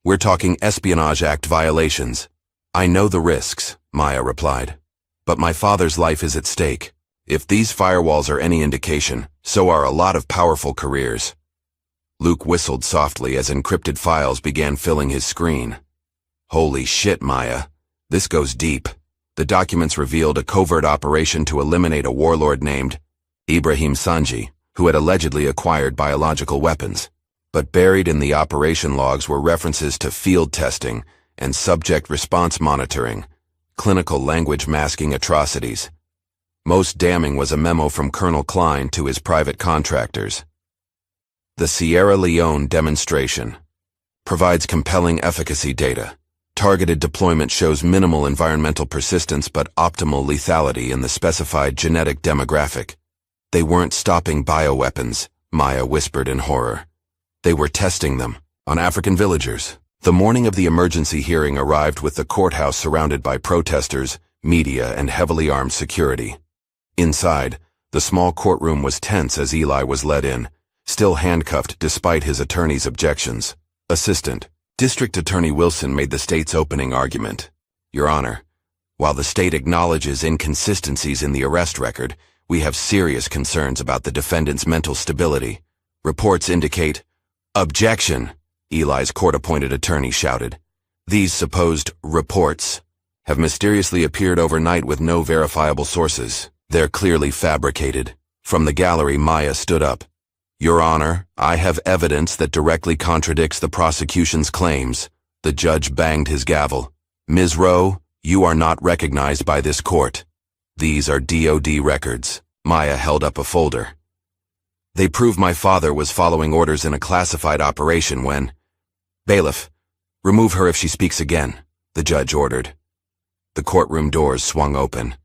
"We're talking Espionage Act violations." "I know the risks," Maya replied. "But my father's life is at stake. If these firewalls are any indication, so are a lot of powerful careers." Luke whistled softly as encrypted files began filling his screen. "Holy shit, Maya. This goes deep." The documents revealed a covert operation to eliminate a warlord named Ibrahim Sanji, who had allegedly acquired biological weapons. But buried in the operation logs were references to field testing and subject response monitoring, clinical language masking atrocities. Most damning was a memo from Colonel Klein to his private contractors. The Sierra Leone demonstration provides compelling efficacy data. Targeted deployment shows minimal environmental persistence but optimal lethality in the specified genetic demographic. They weren't stopping bioweapons, Maya whispered in horror. They were testing them on African villagers. The morning of the emergency hearing arrived with the courthouse surrounded by protesters, media, and heavily armed security. Inside, the small courtroom was tense as Eli was led in, still handcuffed despite his attorney's objections. Assistant District Attorney Wilson made the state's opening argument. "Your Honor, while the state acknowledges inconsistencies in the arrest record, we have serious concerns about the defendant's mental stability. Reports indicate—" "Objection!" Eli's court-appointed attorney shouted. "These supposed reports have mysteriously appeared overnight with no verifiable sources. They're clearly fabricated." From the gallery, Maya stood up. "Your Honor, I have evidence that directly contradicts the prosecution's claims." The judge banged his gavel. "Ms. Rowe, you are not recognized by this court. These are DOD records." Maya held up a folder. "They prove my father was following orders in a classified operation when—" "Bailiff, remove her if she speaks again," the judge ordered. The courtroom doors swung open.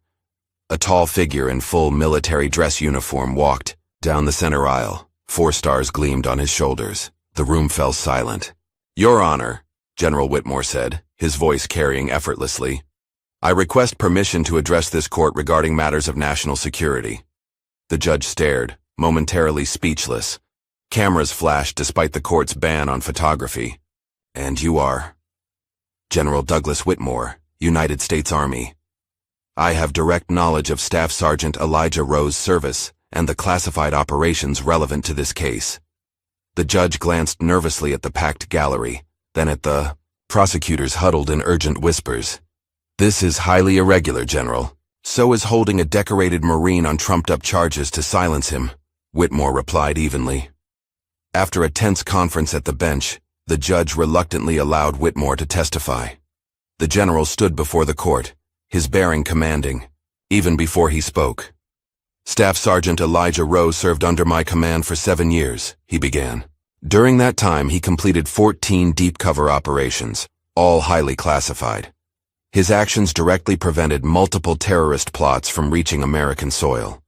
A tall figure in full military dress uniform walked down the center aisle. 4 stars gleamed on his shoulders. The room fell silent. "Your Honor," General Whitmore said, his voice carrying effortlessly, "I request permission to address this court regarding matters of national security." The judge stared, momentarily speechless. Cameras flashed despite the court's ban on photography. "And you are?" "General Douglas Whitmore, United States Army. I have direct knowledge of Staff Sergeant Elijah Rowe's service and the classified operations relevant to this case." The judge glanced nervously at the packed gallery, then at the prosecutors huddled in urgent whispers. "This is highly irregular, General. So is holding a decorated Marine on trumped-up charges to silence him," Whitmore replied evenly. After a tense conference at the bench, the judge reluctantly allowed Whitmore to testify. The general stood before the court, his bearing commanding. Even before he spoke, "Staff Sergeant Elijah Rowe served under my command for 7 years, he began. During that time, he completed 14 deep cover operations, all highly classified. His actions directly prevented multiple terrorist plots from reaching American soil."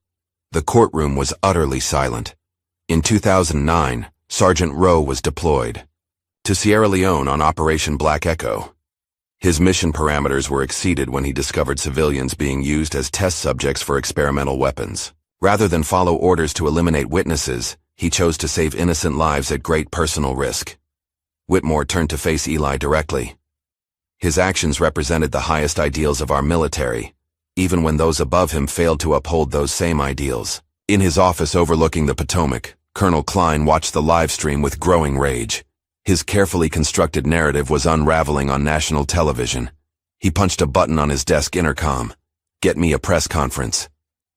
The courtroom was utterly silent. In 2009, Sergeant Rowe was deployed to Sierra Leone on Operation Black Echo. His mission parameters were exceeded when he discovered civilians being used as test subjects for experimental weapons. Rather than follow orders to eliminate witnesses, he chose to save innocent lives at great personal risk. Whitmore turned to face Eli directly. His actions represented the highest ideals of our military, even when those above him failed to uphold those same ideals. In his office overlooking the Potomac, Colonel Klein watched the live stream with growing rage. His carefully constructed narrative was unraveling on national television. He punched a button on his desk intercom. "Get me a press conference.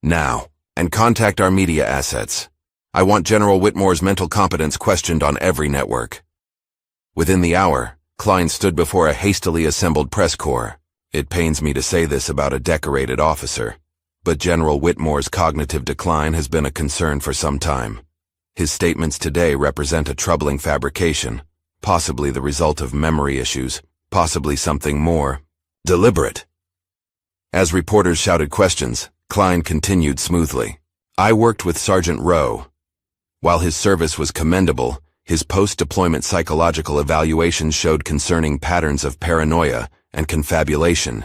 Now. And contact our media assets. I want General Whitmore's mental competence questioned on every network." Within the hour, Klein stood before a hastily assembled press corps. It pains me to say this about a decorated officer, but General Whitmore's cognitive decline has been a concern for some time. His statements today represent a troubling fabrication, possibly the result of memory issues, possibly something more deliberate. As reporters shouted questions, Klein continued smoothly. "I worked with Sergeant Rowe. While his service was commendable, his post-deployment psychological evaluations showed concerning patterns of paranoia and confabulation.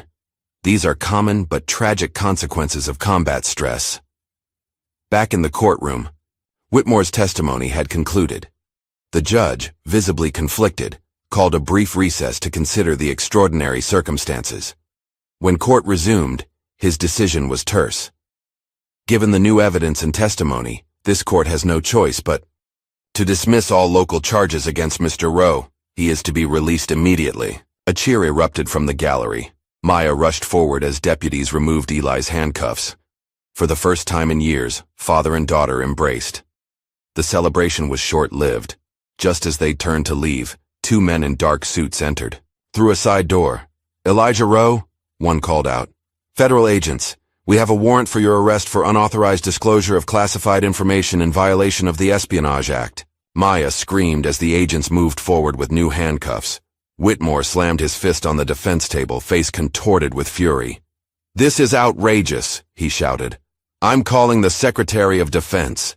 These are common but tragic consequences of combat stress." Back in the courtroom, Whitmore's testimony had concluded. The judge, visibly conflicted, called a brief recess to consider the extraordinary circumstances. When court resumed, his decision was terse. Given the new evidence and testimony, this court has no choice but to dismiss all local charges against Mr. Rowe. He is to be released immediately. A cheer erupted from the gallery. Maya rushed forward as deputies removed Eli's handcuffs. For the first time in years, father and daughter embraced. The celebration was short-lived. Just as they turned to leave, two men in dark suits entered. Through a side door. "Elijah Rowe?" one called out. "Federal agents, we have a warrant for your arrest for unauthorized disclosure of classified information in violation of the Espionage Act." Maya screamed as the agents moved forward with new handcuffs. Whitmore slammed his fist on the defense table, face contorted with fury. "This is outrageous," he shouted. "I'm calling the Secretary of Defense."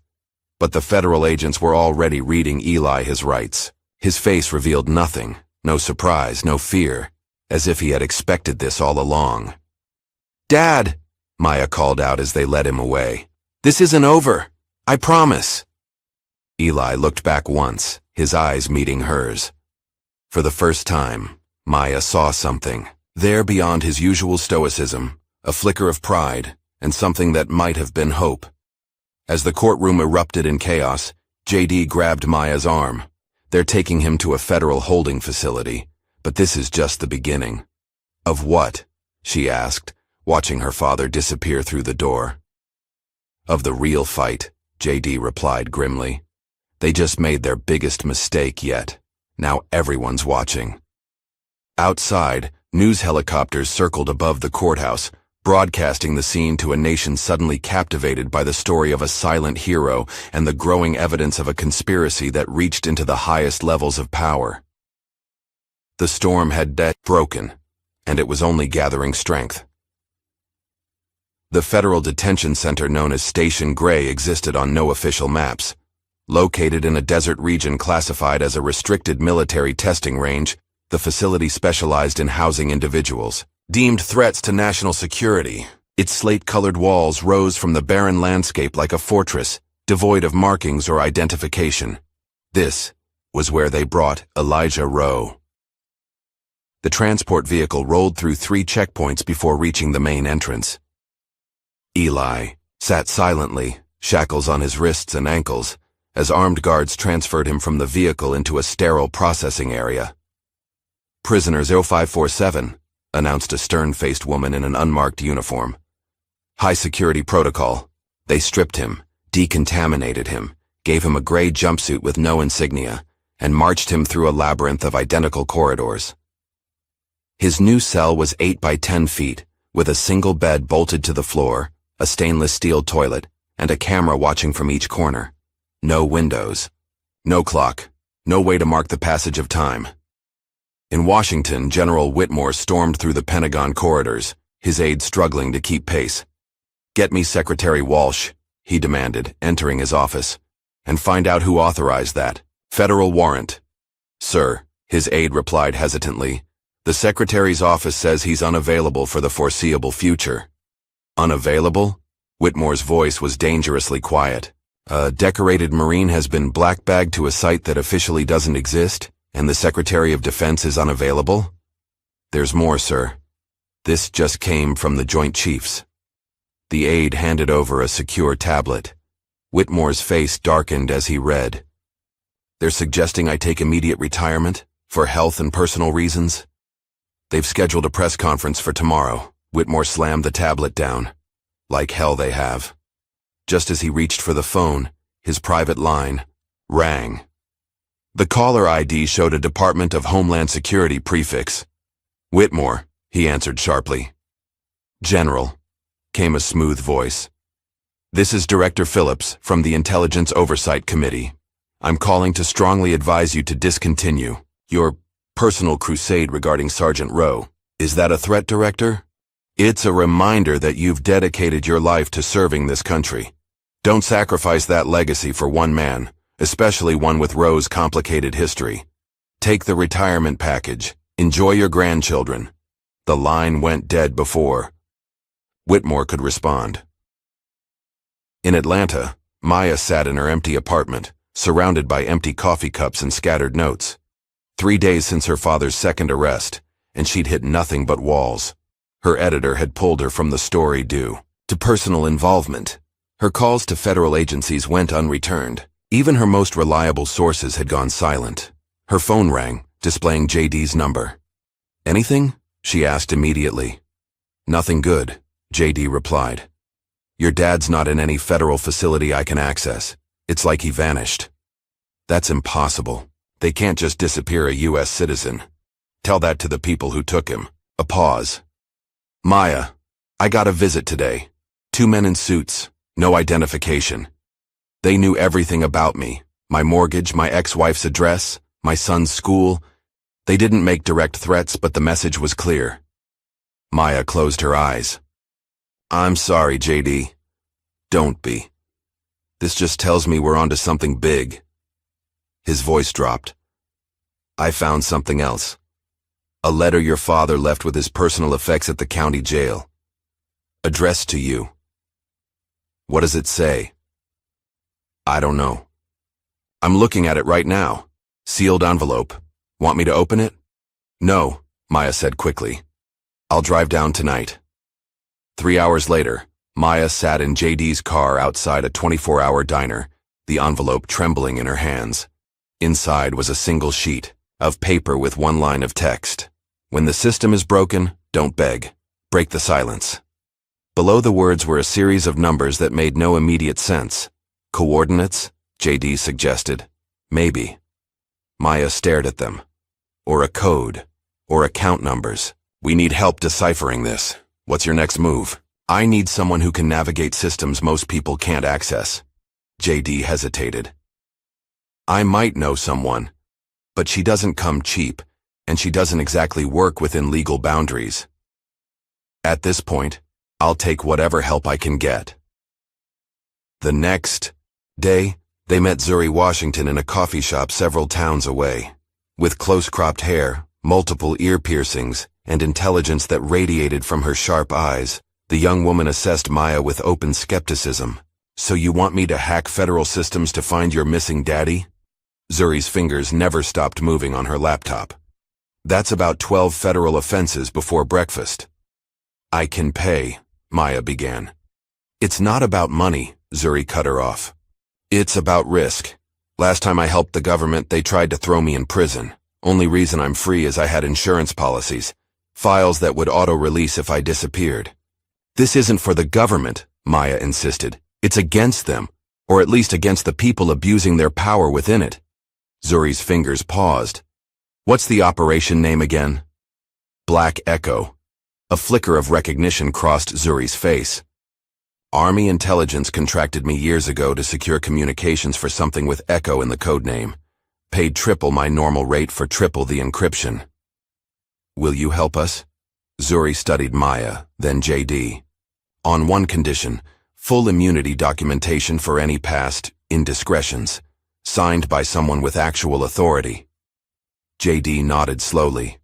But the federal agents were already reading Eli his rights. His face revealed nothing, no surprise, no fear, as if he had expected this all along. "Dad," Maya called out as they led him away. "This isn't over. I promise." Eli looked back once, his eyes meeting hers. For the first time, Maya saw something. There beyond his usual stoicism, a flicker of pride, and something that might have been hope. As the courtroom erupted in chaos, JD grabbed Maya's arm. "They're taking him to a federal holding facility, but this is just the beginning." "Of what?" she asked, watching her father disappear through the door. "Of the real fight," JD replied grimly. "They just made their biggest mistake yet. Now everyone's watching." Outside, news helicopters circled above the courthouse, broadcasting the scene to a nation suddenly captivated by the story of a silent hero and the growing evidence of a conspiracy that reached into the highest levels of power. The storm had broken, and it was only gathering strength. The federal detention center known as Station Gray existed on no official maps. Located in a desert region classified as a restricted military testing range, the facility specialized in housing individuals deemed threats to national security. Its slate-colored walls rose from the barren landscape like a fortress, devoid of markings or identification. This was where they brought Elijah Rowe. The transport vehicle rolled through 3 checkpoints before reaching the main entrance. Eli sat silently, shackles on his wrists and ankles, as armed guards transferred him from the vehicle into a sterile processing area. "Prisoner 0547, announced a stern-faced woman in an unmarked uniform. "High security protocol." They stripped him, decontaminated him, gave him a gray jumpsuit with no insignia, and marched him through a labyrinth of identical corridors. His new cell was 8 by 10 feet, with a single bed bolted to the floor, a stainless steel toilet, and a camera watching from each corner. No windows. No clock. No way to mark the passage of time. In Washington, General Whitmore stormed through the Pentagon corridors, his aides struggling to keep pace. "Get me Secretary Walsh," he demanded, entering his office. "And find out who authorized that. Federal warrant." "Sir," His aide replied hesitantly. The secretary's office says he's unavailable for the foreseeable future. Unavailable? Whitmore's voice was dangerously quiet. A decorated Marine has been blackbagged to a site that officially doesn't exist, and the Secretary of Defense is unavailable? There's more, sir. This just came from the Joint Chiefs. The aide handed over a secure tablet. Whitmore's face darkened as he read. They're suggesting I take immediate retirement, for health and personal reasons? They've scheduled a press conference for tomorrow. Whitmore slammed the tablet down. Like hell they have. Just as he reached for the phone, his private line rang. The caller ID showed a Department of Homeland Security prefix. Whitmore, he answered sharply. General, came a smooth voice. This is Director Phillips from the Intelligence Oversight Committee. I'm calling to strongly advise you to discontinue your personal crusade regarding Sergeant Rowe. Is that a threat, Director? It's a reminder that you've dedicated your life to serving this country. Don't sacrifice that legacy for one man, especially one with Rowe's complicated history. Take the retirement package. Enjoy your grandchildren. The line went dead before Whitmore could respond. In Atlanta, Maya sat in her empty apartment, surrounded by empty coffee cups and scattered notes. 3 days since her father's second arrest, and she'd hit nothing but walls. Her editor had pulled her from the story due to personal involvement. Her calls to federal agencies went unreturned. Even her most reliable sources had gone silent. Her phone rang, displaying JD's number. Anything? She asked immediately. Nothing good, JD replied. Your dad's not in any federal facility I can access. It's like he vanished. That's impossible. They can't just disappear a U.S. citizen. Tell that to the people who took him. A pause. Maya, I got a visit today. 2 men in suits, no identification. They knew everything about me, my mortgage, my ex-wife's address, my son's school. They didn't make direct threats, but the message was clear. Maya closed her eyes. I'm sorry, JD. Don't be. This just tells me we're onto something big. His voice dropped. I found something else. A letter your father left with his personal effects at the county jail. Addressed to you. What does it say? I don't know. I'm looking at it right now. Sealed envelope. Want me to open it? No, Maya said quickly. I'll drive down tonight. 3 hours later, Maya sat in JD's car outside a 24-hour diner, the envelope trembling in her hands. Inside was a single sheet of paper with one line of text. When the system is broken, don't beg. Break the silence. Below the words were a series of numbers that made no immediate sense. Coordinates? JD suggested. Maybe. Maya stared at them. Or a code. Or account numbers. We need help deciphering this. What's your next move? I need someone who can navigate systems most people can't access. JD hesitated. I might know someone, but she doesn't come cheap, and she doesn't exactly work within legal boundaries. At this point, I'll take whatever help I can get. The next day, they met Zuri Washington in a coffee shop several towns away. With close-cropped hair, multiple ear piercings, and intelligence that radiated from her sharp eyes, the young woman assessed Maya with open skepticism. So you want me to hack federal systems to find your missing daddy? Zuri's fingers never stopped moving on her laptop. That's about 12 federal offenses before breakfast. I can pay, Maya began. It's not about money, Zuri cut her off. It's about risk. Last time I helped the government, they tried to throw me in prison. Only reason I'm free is I had insurance policies, files that would auto-release if I disappeared. This isn't for the government, Maya insisted. It's against them, or at least against the people abusing their power within it. Zuri's fingers paused. What's the operation name again? Black Echo. A flicker of recognition crossed Zuri's face. Army intelligence contracted me years ago to secure communications for something with Echo in the code name. Paid triple my normal rate for triple the encryption. Will you help us? Zuri studied Maya, then JD. On one condition, full immunity documentation for any past indiscretions, signed by someone with actual authority. JD nodded slowly.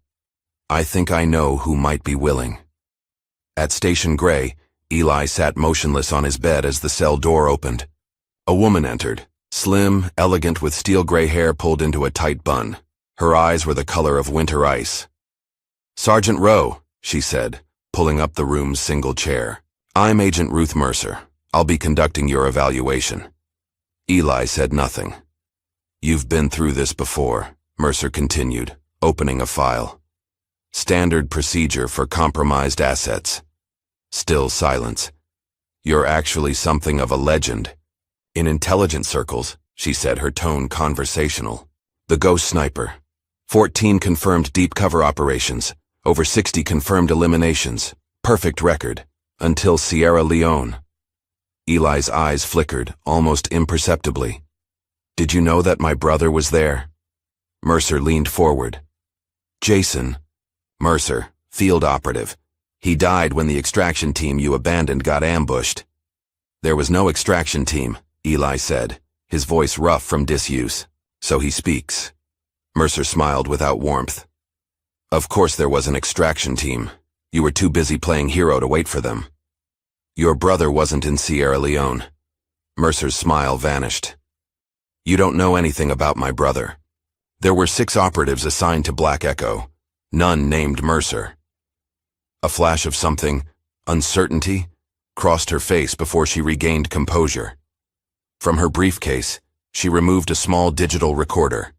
I think I know who might be willing. At Station Gray, Eli sat motionless on his bed as the cell door opened. A woman entered, slim, elegant, with steel gray hair pulled into a tight bun. Her eyes were the color of winter ice. Sergeant Rowe, she said, pulling up the room's single chair. I'm Agent Ruth Mercer. I'll be conducting your evaluation. Eli said nothing. You've been through this before, Mercer continued, opening a file. Standard procedure for compromised assets. Still silence. You're actually something of a legend. In intelligence circles, she said, her tone conversational. The ghost sniper. 14 confirmed deep cover operations. Over 60 confirmed eliminations. Perfect record. Until Sierra Leone. Eli's eyes flickered, almost imperceptibly. Did you know that my brother was there? Mercer leaned forward. Jason. Mercer, field operative. He died when the extraction team you abandoned got ambushed. There was no extraction team, Eli said, his voice rough from disuse. So he speaks. Mercer smiled without warmth. Of course there was an extraction team. You were too busy playing hero to wait for them. Your brother wasn't in Sierra Leone. Mercer's smile vanished. You don't know anything about my brother. There were 6 operatives assigned to Black Echo. None named Mercer. A flash of something, uncertainty, crossed her face before she regained composure. From her briefcase, she removed a small digital recorder.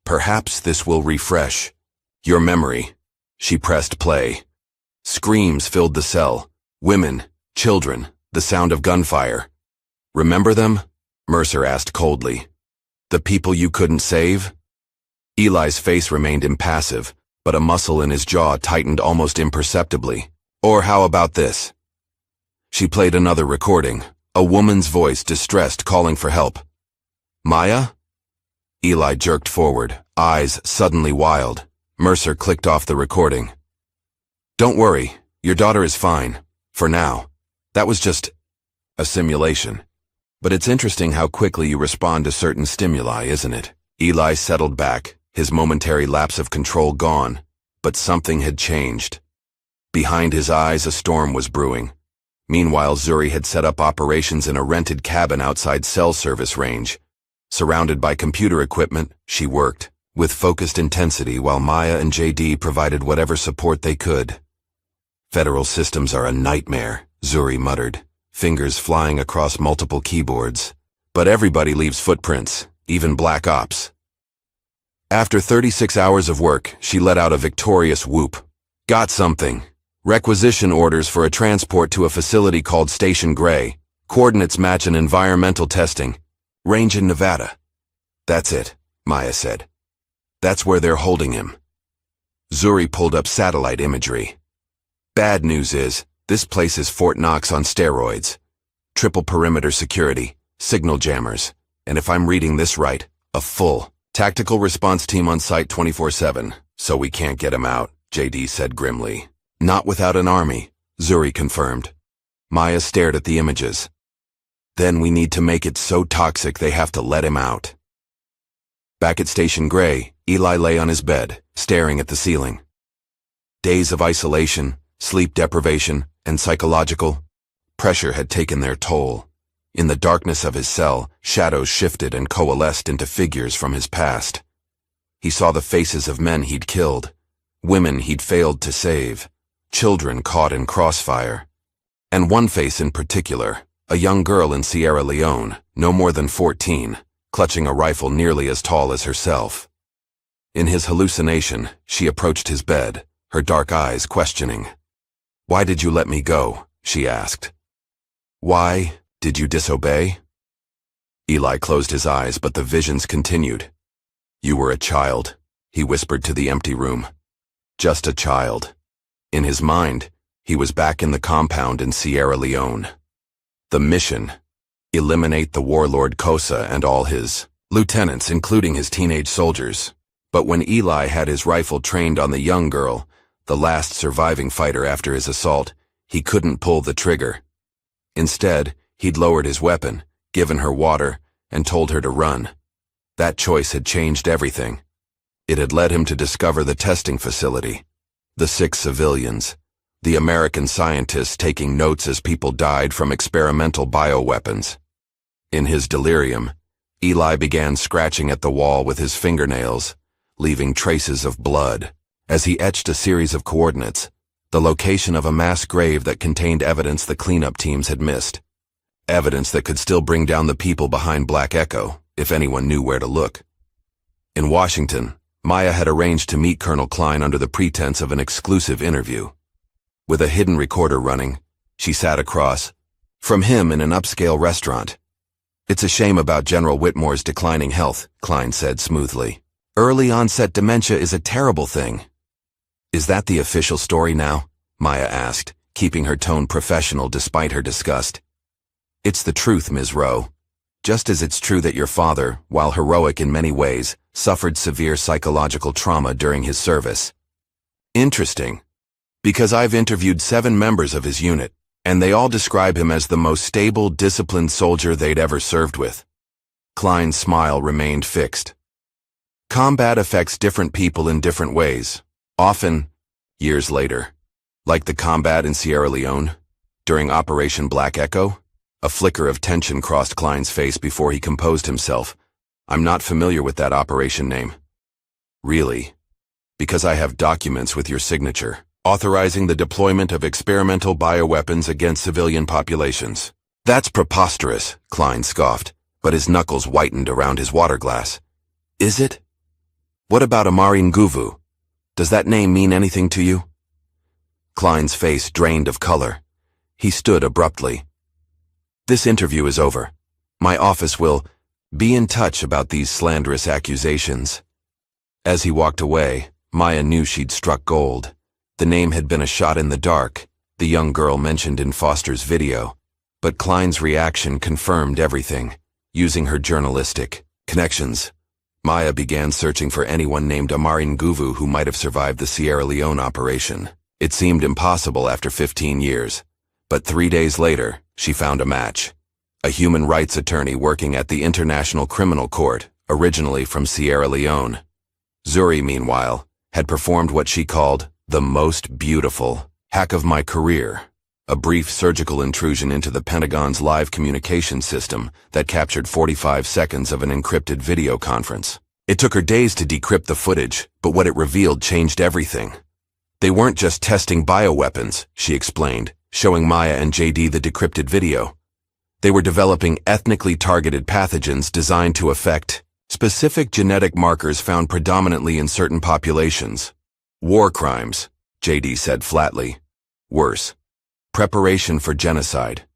Perhaps this will refresh your memory. She pressed play. Screams filled the cell. Women, children, the sound of gunfire. Remember them? Mercer asked coldly. The people you couldn't save? Eli's face remained impassive, but a muscle in his jaw tightened almost imperceptibly. Or how about this? She played another recording, a woman's voice, distressed, calling for help. Maya? Eli jerked forward, eyes suddenly wild. Mercer clicked off the recording. Don't worry, your daughter is fine. For now. That was just a simulation. But it's interesting how quickly you respond to certain stimuli, isn't it? Eli settled back, his momentary lapse of control gone, but something had changed. Behind his eyes, a storm was brewing. Meanwhile, Zuri had set up operations in a rented cabin outside cell service range. Surrounded by computer equipment, she worked, with focused intensity, while Maya and JD provided whatever support they could. Federal systems are a nightmare, Zuri muttered, fingers flying across multiple keyboards. But everybody leaves footprints, even Black Ops. After 36 hours of work, she let out a victorious whoop. Got something. Requisition orders for a transport to a facility called Station Gray. Coordinates match an environmental testing. Range in Nevada. That's it, Maya said. That's where they're holding him. Zuri pulled up satellite imagery. Bad news is, this place is Fort Knox on steroids. Triple perimeter security, signal jammers, and if I'm reading this right, a full tactical response team on site 24/7, so we can't get him out, JD said grimly. Not without an army, Zuri confirmed. Maya stared at the images. Then we need to make it so toxic they have to let him out. Back at Station Gray, Eli lay on his bed, staring at the ceiling. Days of isolation, sleep deprivation, and psychological pressure had taken their toll. In the darkness of his cell, shadows shifted and coalesced into figures from his past. He saw the faces of men he'd killed, women he'd failed to save, children caught in crossfire. And one face in particular, a young girl in Sierra Leone, no more than 14, clutching a rifle nearly as tall as herself. In his hallucination, she approached his bed, her dark eyes questioning. Why did you let me go? She asked. Why did you disobey? Eli closed his eyes, but the visions continued. You were a child, he whispered to the empty room. Just a child. In his mind, he was back in the compound in Sierra Leone. The mission: eliminate the warlord Kosa and all his lieutenants, including his teenage soldiers. But when Eli had his rifle trained on the young girl, the last surviving fighter after his assault, he couldn't pull the trigger. Instead, he'd lowered his weapon, given her water, and told her to run. That choice had changed everything. It had led him to discover the testing facility, the 6 civilians, the American scientists taking notes as people died from experimental bioweapons. In his delirium, Eli began scratching at the wall with his fingernails, leaving traces of blood. As he etched a series of coordinates, the location of a mass grave that contained evidence the cleanup teams had missed. Evidence that could still bring down the people behind Black Echo, if anyone knew where to look. In Washington, Maya had arranged to meet Colonel Klein under the pretense of an exclusive interview. With a hidden recorder running, she sat across from him in an upscale restaurant. "It's a shame about General Whitmore's declining health," Klein said smoothly. "Early-onset dementia is a terrible thing." "Is that the official story now?" Maya asked, keeping her tone professional despite her disgust. "It's the truth, Ms. Rowe. Just as it's true that your father, while heroic in many ways, suffered severe psychological trauma during his service." "Interesting. Because I've interviewed 7 members of his unit, and they all describe him as the most stable, disciplined soldier they'd ever served with." Klein's smile remained fixed. "Combat affects different people in different ways, often years later. Like the combat in Sierra Leone, during Operation Black Echo?" A flicker of tension crossed Klein's face before he composed himself. "I'm not familiar with that operation name." "Really? Because I have documents with your signature, authorizing the deployment of experimental bioweapons against civilian populations." "That's preposterous," Klein scoffed, but his knuckles whitened around his water glass. "Is it? What about Amari Nguvu? Does that name mean anything to you?" Klein's face drained of color. He stood abruptly. "This interview is over. My office will be in touch about these slanderous accusations." As he walked away, Maya knew she'd struck gold. The name had been a shot in the dark, the young girl mentioned in Foster's video. But Klein's reaction confirmed everything. Using her journalistic connections, Maya began searching for anyone named Amari Nguvu who might have survived the Sierra Leone operation. It seemed impossible after 15 years. But 3 days later, she found a match. A human rights attorney working at the International Criminal Court, originally from Sierra Leone. Zuri, meanwhile, had performed what she called the most beautiful hack of my career, a brief surgical intrusion into the Pentagon's live communication system that captured 45 seconds of an encrypted video conference. It took her days to decrypt the footage, but what it revealed changed everything. They weren't just testing bioweapons, she explained, showing Maya and JD the decrypted video. They were developing ethnically targeted pathogens designed to affect specific genetic markers found predominantly in certain populations. "War crimes," JD said flatly. "Worse. Preparation for genocide."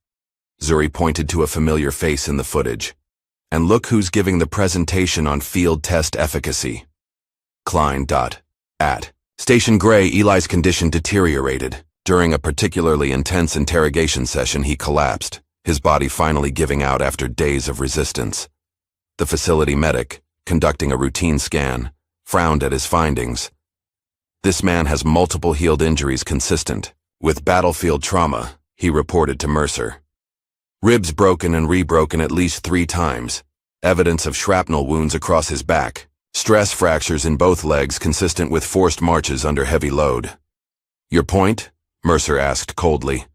Zuri pointed to a familiar face in the footage. "And look who's giving the presentation on field test efficacy." Klein. At Station Gray, Eli's condition deteriorated. During a particularly intense interrogation session, he collapsed, his body finally giving out after days of resistance. The facility medic, conducting a routine scan, frowned at his findings. "This man has multiple healed injuries consistent with battlefield trauma," he reported to Mercer. "Ribs broken and rebroken at least 3 times, evidence of shrapnel wounds across his back, stress fractures in both legs consistent with forced marches under heavy load." "Your point?" Mercer asked coldly.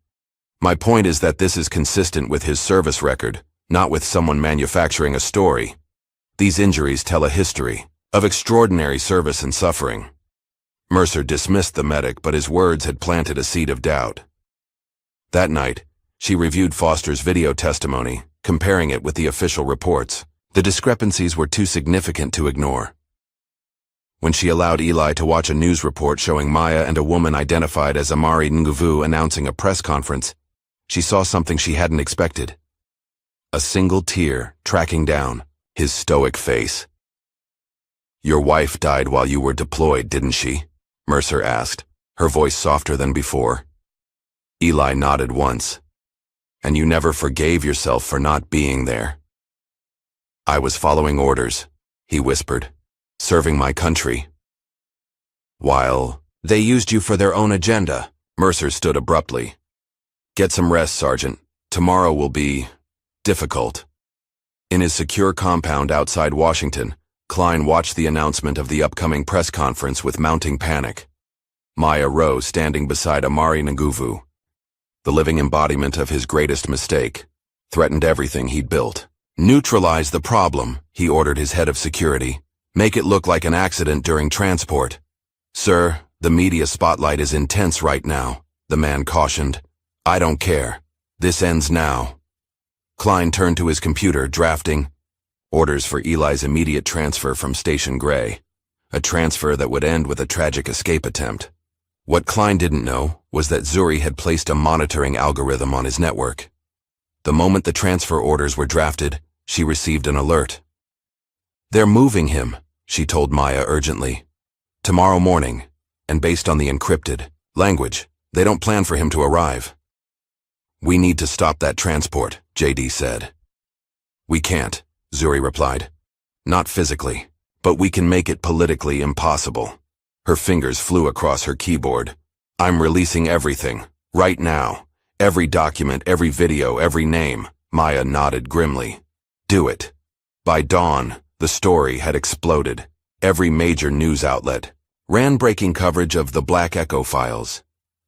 "My point is that this is consistent with his service record, not with someone manufacturing a story. These injuries tell a history of extraordinary service and suffering." Mercer dismissed the medic, but his words had planted a seed of doubt. That night, she reviewed Foster's video testimony, comparing it with the official reports. The discrepancies were too significant to ignore. When she allowed Eli to watch a news report showing Maya and a woman identified as Amari Nguvu announcing a press conference, she saw something she hadn't expected. A single tear tracking down his stoic face. "Your wife died while you were deployed, didn't she?" Mercer asked, her voice softer than before. Eli nodded once. "And you never forgave yourself for not being there?" "I was following orders," he whispered, "serving my country." "While they used you for their own agenda," Mercer stood abruptly. "Get some rest, Sergeant. Tomorrow will be difficult." In his secure compound outside Washington, Klein watched the announcement of the upcoming press conference with mounting panic. Maya Rowe standing beside Amari Nguvu, the living embodiment of his greatest mistake, threatened everything he'd built. Neutralize the problem, he ordered his head of security. Make it look like an accident during transport. Sir, the media spotlight is intense right now, the man cautioned. I don't care. This ends now. Klein turned to his computer, drafting orders for Eli's immediate transfer from Station Gray, a transfer that would end with a tragic escape attempt. What Klein didn't know was that Zuri had placed a monitoring algorithm on his network. The moment the transfer orders were drafted, she received an alert. They're moving him, she told Maya urgently. Tomorrow morning, and based on the encrypted language, they don't plan for him to arrive. We need to stop that transport, JD said. We can't, Zuri replied. Not physically, but we can make it politically impossible. Her fingers flew across her keyboard. I'm releasing everything, right now. Every document, every video, every name. Maya nodded grimly. Do it. By dawn, the story had exploded. Every major news outlet ran breaking coverage of the Black Echo files.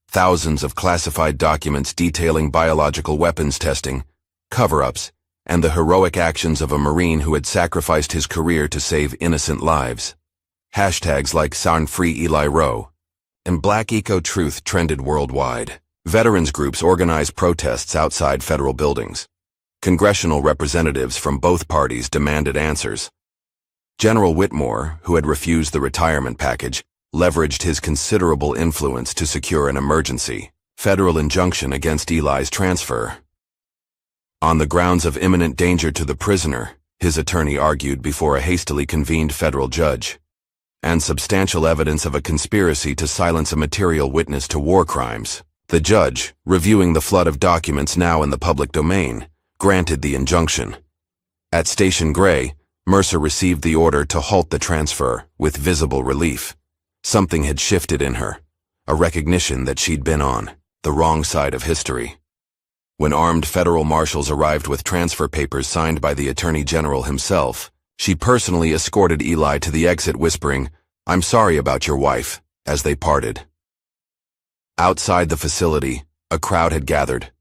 Thousands of classified documents detailing biological weapons testing, cover-ups, and the heroic actions of a Marine who had sacrificed his career to save innocent lives. Hashtags like Sound Free Eli Rowe and Black Eco Truth trended worldwide. Veterans groups organized protests outside federal buildings. Congressional representatives from both parties demanded answers. General Whitmore, who had refused the retirement package, leveraged his considerable influence to secure an emergency federal injunction against Eli's transfer. On the grounds of imminent danger to the prisoner, his attorney argued before a hastily convened federal judge, and substantial evidence of a conspiracy to silence a material witness to war crimes. The judge, reviewing the flood of documents now in the public domain, granted the injunction. At Station Gray, Mercer received the order to halt the transfer with visible relief. Something had shifted in her, a recognition that she'd been on the wrong side of history. When armed federal marshals arrived with transfer papers signed by the Attorney General himself, she personally escorted Eli to the exit, whispering, "I'm sorry about your wife," as they parted. Outside the facility, a crowd had gathered.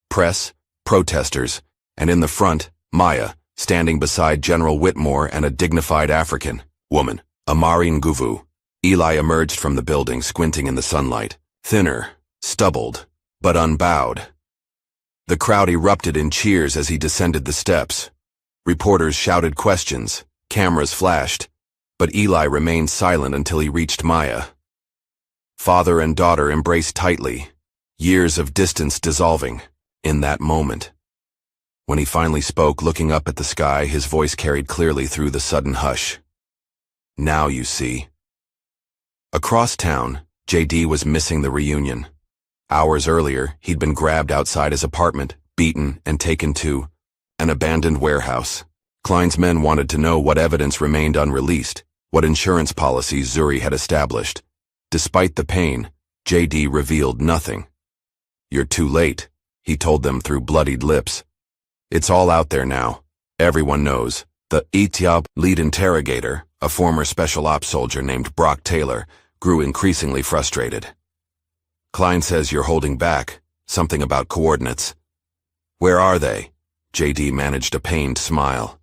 Press, protesters, and in the front, Maya, standing beside General Whitmore and a dignified African woman, Amari Nguvu. Eli emerged from the building, squinting in the sunlight, thinner, stubbled, but unbowed. The crowd erupted in cheers as he descended the steps. Reporters shouted questions, cameras flashed, but Eli remained silent until he reached Maya. Father and daughter embraced tightly, years of distance dissolving in that moment. When he finally spoke, looking up at the sky, his voice carried clearly through the sudden hush. Now you see. Across town, JD was missing the reunion. Hours earlier, he'd been grabbed outside his apartment, beaten, and taken to an abandoned warehouse. Klein's men wanted to know what evidence remained unreleased, what insurance policies Zuri had established. Despite the pain, JD revealed nothing. You're too late, he told them through bloodied lips. It's all out there now. Everyone knows. The ETIOP lead interrogator, a former special ops soldier named Brock Taylor, grew increasingly frustrated. Klein says you're holding back, something about coordinates. Where are they? JD managed a pained smile.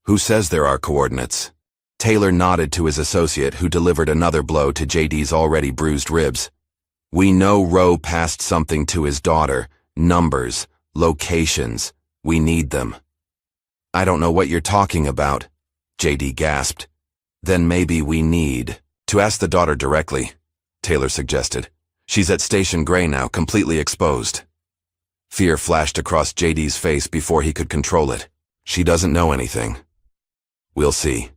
Who says there are coordinates? Taylor nodded to his associate, who delivered another blow to JD's already bruised ribs. We know Rowe passed something to his daughter. Numbers, locations. We need them. I don't know what you're talking about, JD gasped. Then maybe we need to ask the daughter directly, Taylor suggested. She's at Station Gray now, completely exposed. Fear flashed across JD's face before he could control it. She doesn't know anything. We'll see.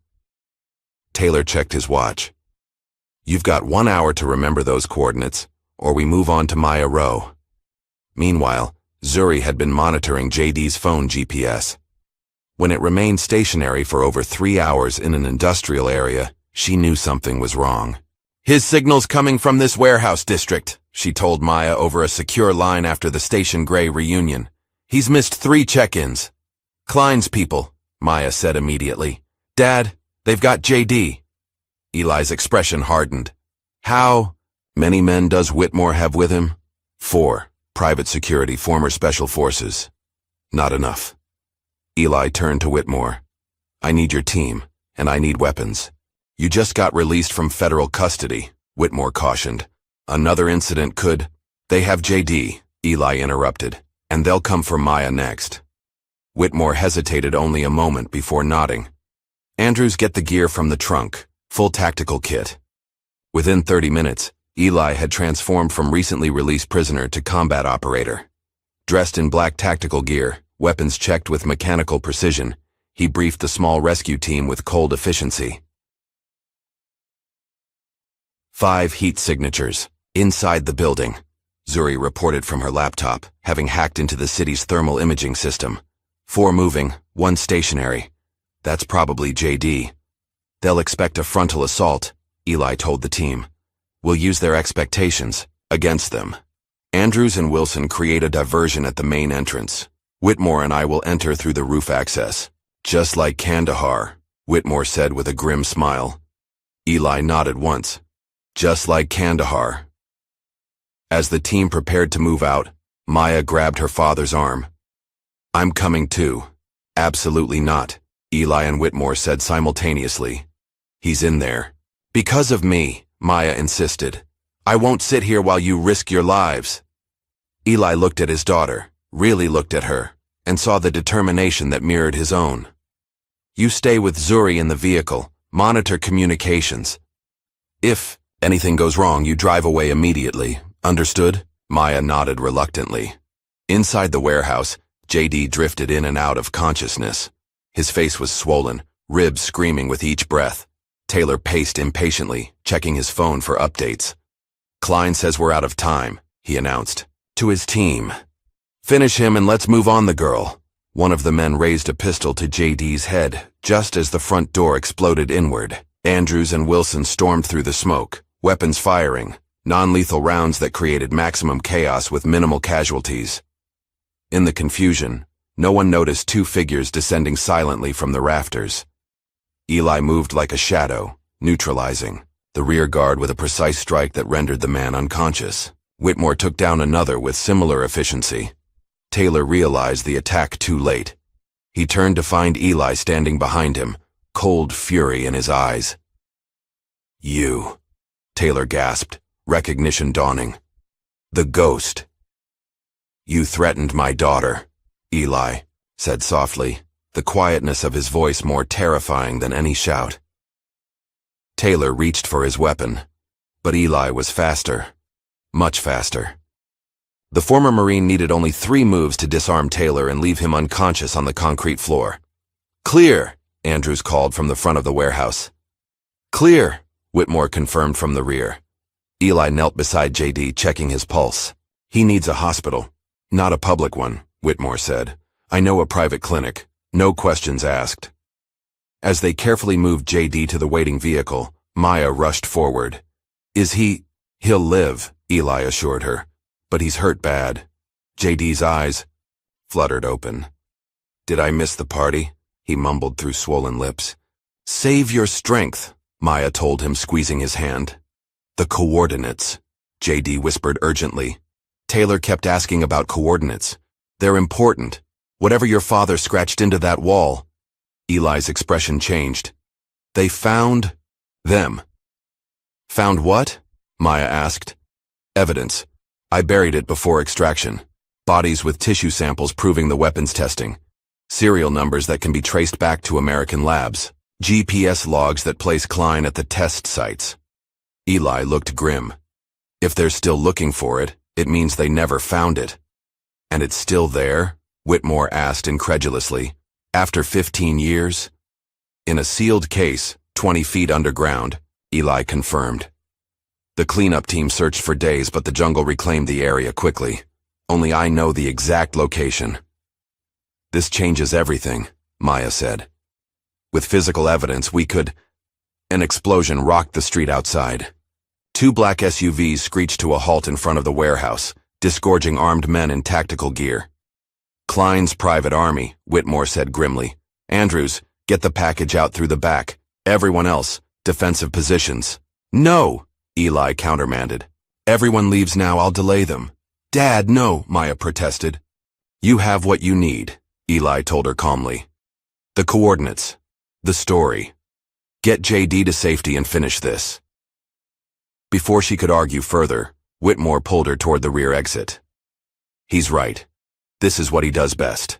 Taylor checked his watch. You've got 1 hour to remember those coordinates, or we move on to Maya Rowe. Meanwhile, Zuri had been monitoring JD's phone GPS. When it remained stationary for over 3 hours in an industrial area, she knew something was wrong. His signal's coming from this warehouse district, she told Maya over a secure line after the Station Gray reunion. He's missed 3 check-ins. Klein's people, Maya said immediately. Dad, They've got JD. Eli's expression hardened. How many men does Whitmore have with him? 4. Private security, former special forces. Not enough. Eli turned to Whitmore. I need your team, and I need weapons. You just got released from federal custody, Whitmore cautioned. Another incident could... They have JD, Eli interrupted, and they'll come for Maya next. Whitmore hesitated only a moment before nodding. Andrews, get the gear from the trunk, full tactical kit. Within 30 minutes, Eli had transformed from recently released prisoner to combat operator. Dressed in black tactical gear, weapons checked with mechanical precision, he briefed the small rescue team with cold efficiency. 5 heat signatures, inside the building, Zuri reported from her laptop, having hacked into the city's thermal imaging system. 4 moving, 1 stationary. That's probably JD. They'll expect a frontal assault, Eli told the team. We'll use their expectations against them. Andrews and Wilson create a diversion at the main entrance. Whitmore and I will enter through the roof access. Just like Kandahar, Whitmore said with a grim smile. Eli nodded once. Just like Kandahar. As the team prepared to move out, Maya grabbed her father's arm. I'm coming too. Absolutely not, Eli and Whitmore said simultaneously. He's in there. Because of me, Maya insisted. I won't sit here while you risk your lives. Eli looked at his daughter, really looked at her, and saw the determination that mirrored his own. You stay with Zuri in the vehicle, monitor communications. If anything goes wrong, you drive away immediately. Understood? Maya nodded reluctantly. Inside the warehouse, JD drifted in and out of consciousness. His face was swollen, ribs screaming with each breath. Taylor paced impatiently, checking his phone for updates. Klein says we're out of time, he announced. To his team. Finish him and let's move on the girl. One of the men raised a pistol to JD's head, just as the front door exploded inward. Andrews and Wilson stormed through the smoke, weapons firing, non-lethal rounds that created maximum chaos with minimal casualties. In the confusion, no one noticed 2 figures descending silently from the rafters. Eli moved like a shadow, neutralizing the rear guard with a precise strike that rendered the man unconscious. Whitmore took down another with similar efficiency. Taylor realized the attack too late. He turned to find Eli standing behind him, cold fury in his eyes. You, Taylor gasped, recognition dawning. The ghost. You threatened my daughter, Eli said softly, the quietness of his voice more terrifying than any shout. Taylor reached for his weapon, but Eli was faster, much faster. The former Marine needed only 3 moves to disarm Taylor and leave him unconscious on the concrete floor. Clear, Andrews called from the front of the warehouse. Clear, Whitmore confirmed from the rear. Eli knelt beside JD, checking his pulse. He needs a hospital. Not a public one, Whitmore said. I know a private clinic. No questions asked. As they carefully moved JD to the waiting vehicle, Maya rushed forward. He'll live, Eli assured her. But he's hurt bad. JD's eyes fluttered open. Did I miss the party? He mumbled through swollen lips. Save your strength, Maya told him, squeezing his hand. The coordinates, JD whispered urgently. Taylor kept asking about coordinates. They're important. Whatever your father scratched into that wall. Eli's expression changed. They found them. Found what? Maya asked. Evidence. I buried it before extraction. Bodies with tissue samples proving the weapons testing. Serial numbers that can be traced back to American labs. GPS logs that place Klein at the test sites. Eli looked grim. If they're still looking for it, it means they never found it. And it's still there? Whitmore asked incredulously. After 15 years? In a sealed case, 20 feet underground, Eli confirmed. The cleanup team searched for days, but the jungle reclaimed the area quickly. Only I know the exact location. This changes everything, Maya said. With physical evidence, we could... An explosion rocked the street outside. 2 black SUVs screeched to a halt in front of the warehouse, disgorging armed men in tactical gear. Klein's private army, Whitmore said grimly. Andrews, get the package out through the back. Everyone else, defensive positions. No, Eli countermanded. Everyone leaves now, I'll delay them. Dad, no, Maya protested. You have what you need, Eli told her calmly. The coordinates. The story. Get JD to safety and finish this. Before she could argue further, Whitmore pulled her toward the rear exit. He's right. This is what he does best.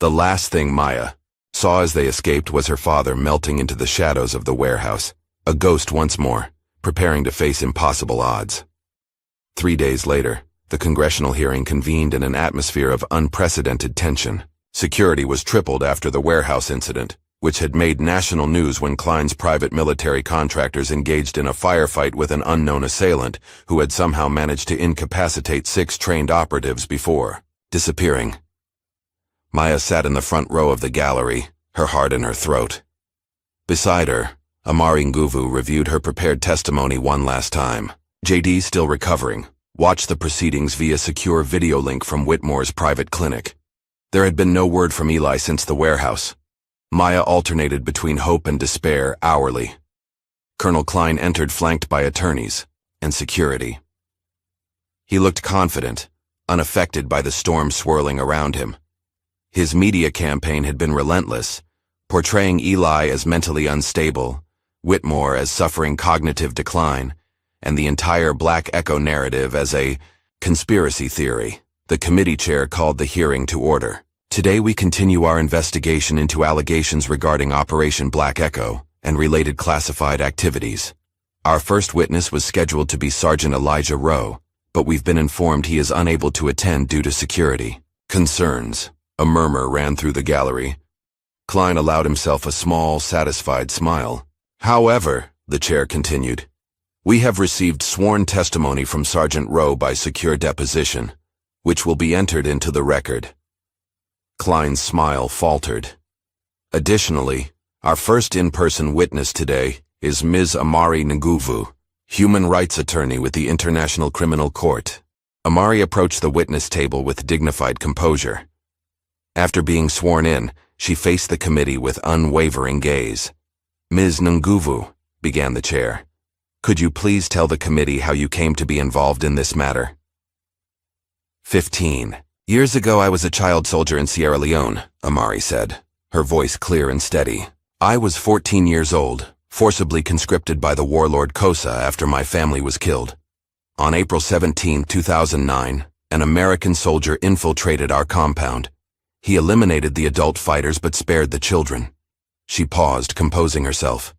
The last thing Maya saw as they escaped was her father melting into the shadows of the warehouse, a ghost once more, preparing to face impossible odds. 3 days later, the congressional hearing convened in an atmosphere of unprecedented tension. Security was tripled after the warehouse incident, which had made national news when Klein's private military contractors engaged in a firefight with an unknown assailant who had somehow managed to incapacitate 6 trained operatives before disappearing. Maya sat in the front row of the gallery, her heart in her throat. Beside her, Amari Nguvu reviewed her prepared testimony one last time. JD, still recovering, watched the proceedings via secure video link from Whitmore's private clinic. There had been no word from Eli since the warehouse. Maya alternated between hope and despair hourly. Colonel Klein entered flanked by attorneys and security. He looked confident, unaffected by the storm swirling around him. His media campaign had been relentless, portraying Eli as mentally unstable, Whitmore as suffering cognitive decline, and the entire Black Echo narrative as a conspiracy theory. The committee chair called the hearing to order. Today we continue our investigation into allegations regarding Operation Black Echo and related classified activities. Our first witness was scheduled to be Sergeant Elijah Rowe, but we've been informed he is unable to attend due to security concerns. A murmur ran through the gallery. Klein allowed himself a small, satisfied smile. However, the chair continued, we have received sworn testimony from Sergeant Rowe by secure deposition, which will be entered into the record. Klein's smile faltered. Additionally, our first in-person witness today is Ms. Amari Nguvu, human rights attorney with the International Criminal Court. Amari approached the witness table with dignified composure. After being sworn in, she faced the committee with unwavering gaze. Ms. Nguvu, began the chair, could you please tell the committee how you came to be involved in this matter? 15 years ago I was a child soldier in Sierra Leone, Amari said, her voice clear and steady. I was 14 years old, forcibly conscripted by the warlord Kosa after my family was killed. On April 17, 2009, an American soldier infiltrated our compound. He eliminated the adult fighters but spared the children. She paused, composing herself.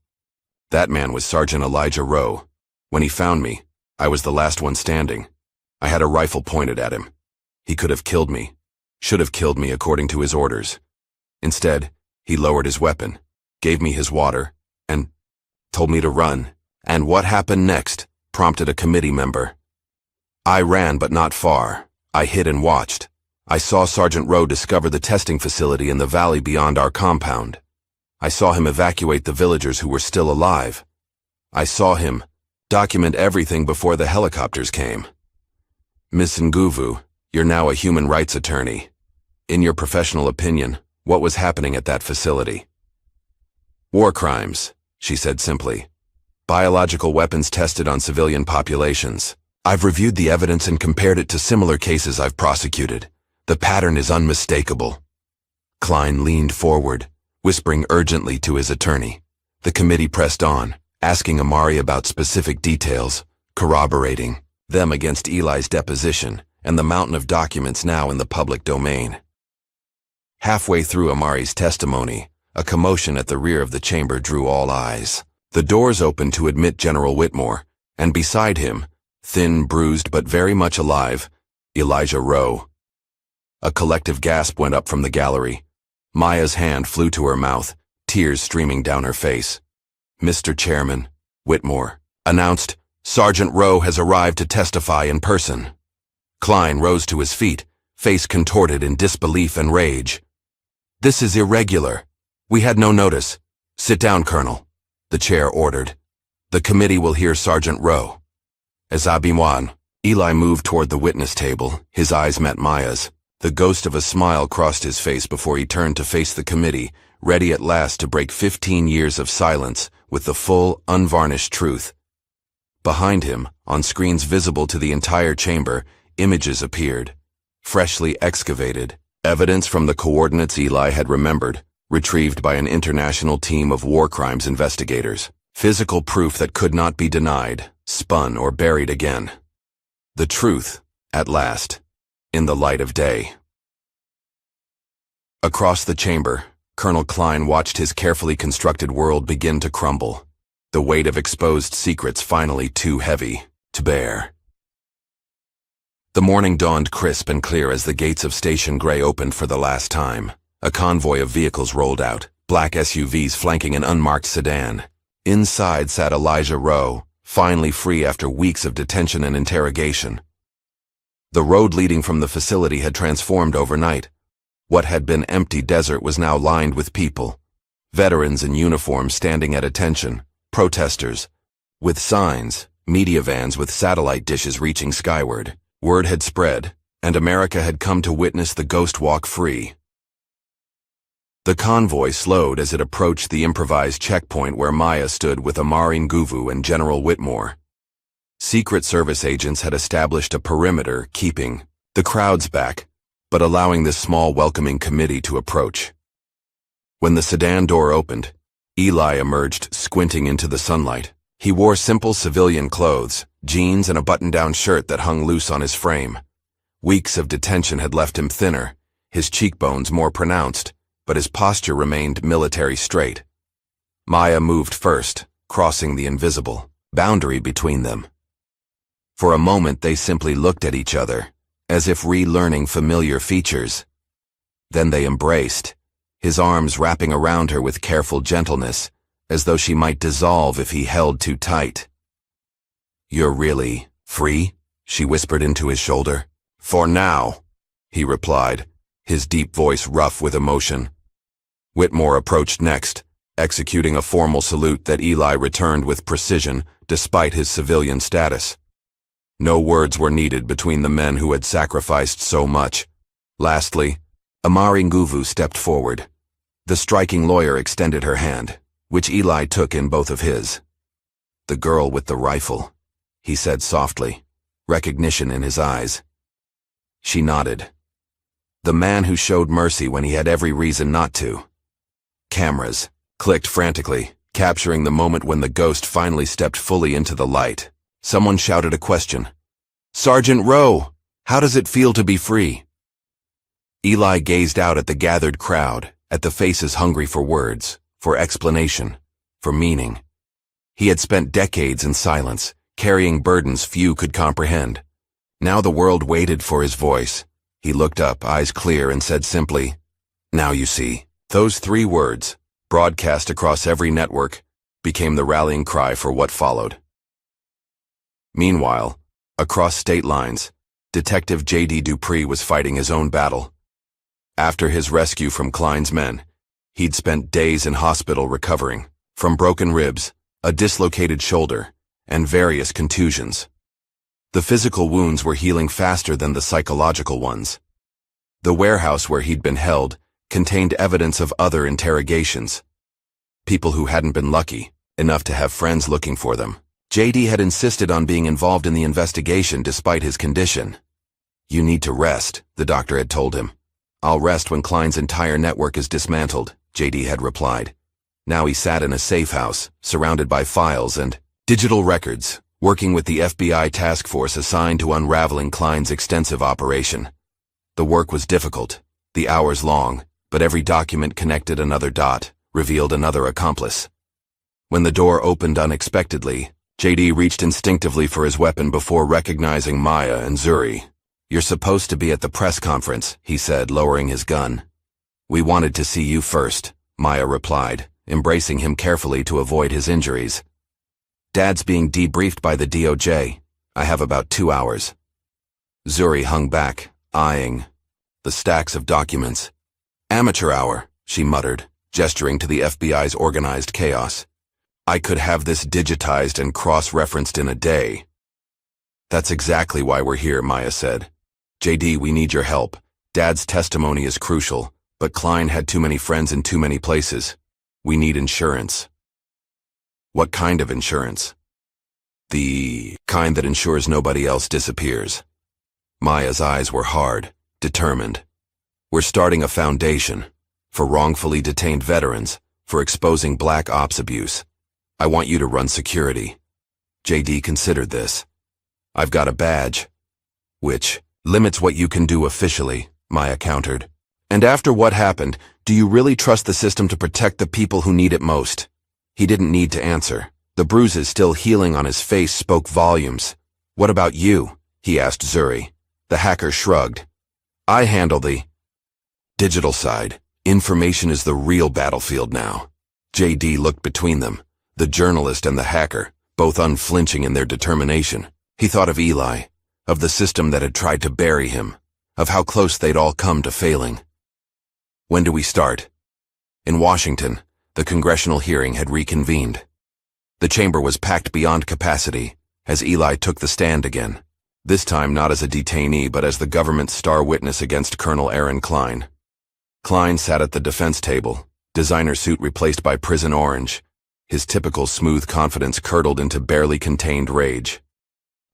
That man was Sergeant Elijah Rowe. When he found me, I was the last one standing. I had a rifle pointed at him. He could have killed me, should have killed me according to his orders. Instead, he lowered his weapon, gave me his water, and told me to run. And what happened next? Prompted a committee member. I ran, but not far. I hid and watched. I saw Sergeant Rowe discover the testing facility in the valley beyond our compound. I saw him evacuate the villagers who were still alive. I saw him document everything before the helicopters came. Miss Nguvu, you're now a human rights attorney. In your professional opinion, what was happening at that facility? War crimes, she said simply. Biological weapons tested on civilian populations. I've reviewed the evidence and compared it to similar cases I've prosecuted. The pattern is unmistakable. Klein leaned forward, whispering urgently to his attorney. The committee pressed on, asking Amari about specific details, corroborating them against Eli's deposition and the mountain of documents now in the public domain. Halfway through Amari's testimony, a commotion at the rear of the chamber drew all eyes. The doors opened to admit General Whitmore, and beside him, thin, bruised, but very much alive, Elijah Rowe. A collective gasp went up from the gallery. Maya's hand flew to her mouth, tears streaming down her face. Mr. Chairman, Whitmore announced, Sergeant Rowe has arrived to testify in person. Klein rose to his feet, face contorted in disbelief and rage. This is irregular. We had no notice. Sit down, Colonel, the chair ordered. The committee will hear Sergeant Rowe. As Abimwan, Eli moved toward the witness table, his eyes met Maya's. The ghost of a smile crossed his face before he turned to face the committee, ready at last to break 15 years of silence with the full, unvarnished truth. Behind him, on screens visible to the entire chamber, images appeared. Freshly excavated, evidence from the coordinates Eli had remembered, retrieved by an international team of war crimes investigators. Physical proof that could not be denied, spun or buried again. The truth, at last, in the light of day. Across the chamber, Colonel Klein watched his carefully constructed world begin to crumble, the weight of exposed secrets finally too heavy to bear. The morning dawned crisp and clear as the gates of Station Gray opened for the last time. A convoy of vehicles rolled out, black SUVs flanking an unmarked sedan. Inside sat Elijah Rowe, finally free after weeks of detention and interrogation. The road leading from the facility had transformed overnight. What had been empty desert was now lined with people. Veterans in uniform standing at attention, protesters, with signs, media vans with satellite dishes reaching skyward. Word had spread, and America had come to witness the Ghost Walk free. The convoy slowed as it approached the improvised checkpoint where Maya stood with Amari Nguvu and General Whitmore. Secret Service agents had established a perimeter, keeping the crowds back, but allowing this small welcoming committee to approach. When the sedan door opened, Eli emerged, squinting into the sunlight. He wore simple civilian clothes, jeans and a button-down shirt that hung loose on his frame. Weeks of detention had left him thinner, his cheekbones more pronounced, but his posture remained military straight. Maya moved first, crossing the invisible boundary between them. For a moment they simply looked at each other, as if relearning familiar features. Then they embraced, his arms wrapping around her with careful gentleness, as though she might dissolve if he held too tight. "You're really free?" she whispered into his shoulder. "For now," he replied, his deep voice rough with emotion. Whitmore approached next, executing a formal salute that Eli returned with precision despite his civilian status. No words were needed between the men who had sacrificed so much. Lastly, Amari Nguvu stepped forward. The striking lawyer extended her hand, which Eli took in both of his. "The girl with the rifle," he said softly, recognition in his eyes. She nodded. "The man who showed mercy when he had every reason not to." Cameras clicked frantically, capturing the moment when the ghost finally stepped fully into the light. Someone shouted a question. "Sergeant Rowe, how does it feel to be free?" Eli gazed out at the gathered crowd, at the faces hungry for words, for explanation, for meaning. He had spent decades in silence, carrying burdens few could comprehend. Now the world waited for his voice. He looked up, eyes clear, and said simply, "Now you see." Those 3 words, broadcast across every network, became the rallying cry for what followed. Meanwhile, across state lines, Detective J.D. Dupree was fighting his own battle. After his rescue from Klein's men, he'd spent days in hospital recovering from broken ribs, a dislocated shoulder, and various contusions. The physical wounds were healing faster than the psychological ones. The warehouse where he'd been held contained evidence of other interrogations. People who hadn't been lucky enough to have friends looking for them. J.D. had insisted on being involved in the investigation despite his condition. "You need to rest," the doctor had told him. "I'll rest when Klein's entire network is dismantled," J.D. had replied. Now he sat in a safe house, surrounded by files and digital records, working with the FBI task force assigned to unraveling Klein's extensive operation. The work was difficult, the hours long, but every document connected another dot, revealed another accomplice. When the door opened unexpectedly, J.D. reached instinctively for his weapon before recognizing Maya and Zuri. "You're supposed to be at the press conference," he said, lowering his gun. "We wanted to see you first," Maya replied, embracing him carefully to avoid his injuries. "Dad's being debriefed by the DOJ. I have about 2 hours." Zuri hung back, eyeing the stacks of documents. "Amateur hour," she muttered, gesturing to the FBI's organized chaos. "I could have this digitized and cross-referenced in a day." "That's exactly why we're here," Maya said. "JD, we need your help. Dad's testimony is crucial, But Klein had too many friends in too many places. We need insurance. What kind of insurance? The kind that ensures nobody else disappears. Maya's eyes were hard, determined. We're starting a foundation for wrongfully detained veterans, for exposing black ops abuse. I want you to run security. JD considered this. I've got a badge, which limits what you can do officially, Maya countered. And after what happened, do you really trust the system to protect the people who need it most? He didn't need to answer. The bruises still healing on his face spoke volumes. What about you? He asked Zuri. The hacker shrugged. I handle the digital side. Information is the real battlefield now. JD looked between them, the journalist and the hacker, both unflinching in their determination. He thought of Eli, of the system that had tried to bury him, of how close they'd all come to failing. When do we start? In Washington, the congressional hearing had reconvened. The chamber was packed beyond capacity as Eli took the stand again, this time not as a detainee but as the government's star witness against Colonel Aaron Klein. Klein sat at the defense table, designer suit replaced by prison orange. His typical smooth confidence curdled into barely contained rage.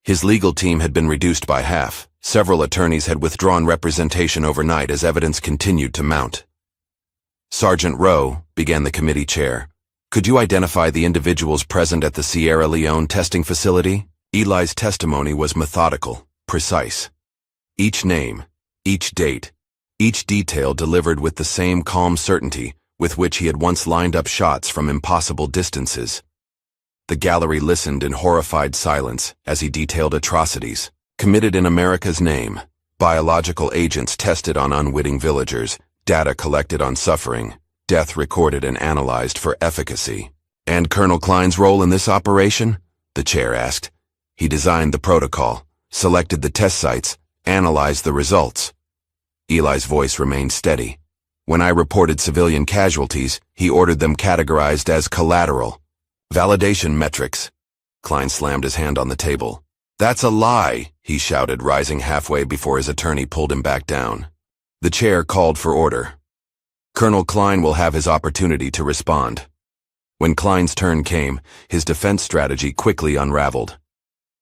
His legal team had been reduced by half. Several attorneys had withdrawn representation overnight as evidence continued to mount. Sergeant Rowe, began the committee chair, could you identify the individuals present at the Sierra Leone testing facility? Eli's testimony was methodical, precise. Each name, each date, each detail delivered with the same calm certainty with which he had once lined up shots from impossible distances. The gallery listened in horrified silence as he detailed atrocities committed in America's name, biological agents tested on unwitting villagers, data collected on suffering, death recorded and analyzed for efficacy. And Colonel Klein's role in this operation? The chair asked. He designed the protocol, selected the test sites, analyzed the results. Eli's voice remained steady. When I reported civilian casualties, he ordered them categorized as collateral. Validation metrics. Klein slammed his hand on the table. That's a lie, he shouted, rising halfway before his attorney pulled him back down. The chair called for order. Colonel Klein will have his opportunity to respond. When Klein's turn came, his defense strategy quickly unraveled.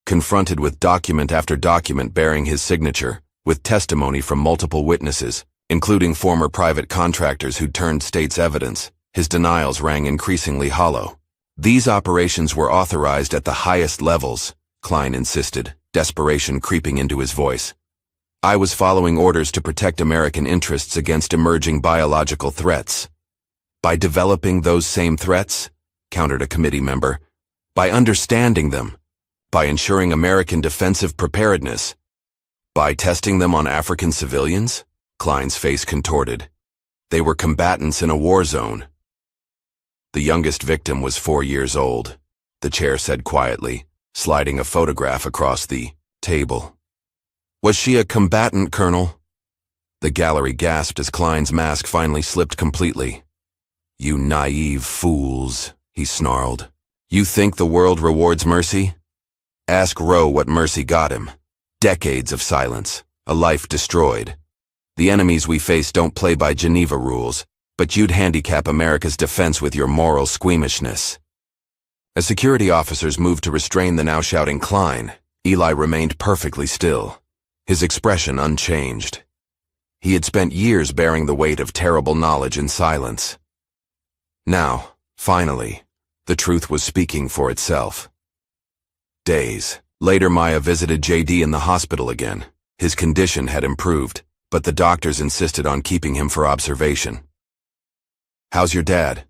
Confronted with document after document bearing his signature, with testimony from multiple witnesses, including former private contractors who turned state's evidence, his denials rang increasingly hollow. These operations were authorized at the highest levels, Klein insisted, desperation creeping into his voice. I was following orders to protect American interests against emerging biological threats. By developing those same threats, countered a committee member, by understanding them, by ensuring American defensive preparedness, by testing them on African civilians? Klein's face contorted. They were combatants in a war zone. The youngest victim was 4 years old, the chair said quietly, sliding a photograph across the table. Was she a combatant, Colonel? The gallery gasped as Klein's mask finally slipped completely. You naive fools, he snarled. You think the world rewards mercy? Ask Rowe what mercy got him. Decades of silence, a life destroyed. The enemies we face don't play by Geneva rules, but you'd handicap America's defense with your moral squeamishness. As security officers moved to restrain the now shouting Klein, Eli remained perfectly still, his expression unchanged. He had spent years bearing the weight of terrible knowledge in silence. Now, finally, the truth was speaking for itself. Days later, Maya visited JD in the hospital again. His condition had improved, but the doctors insisted on keeping him for observation. How's your dad?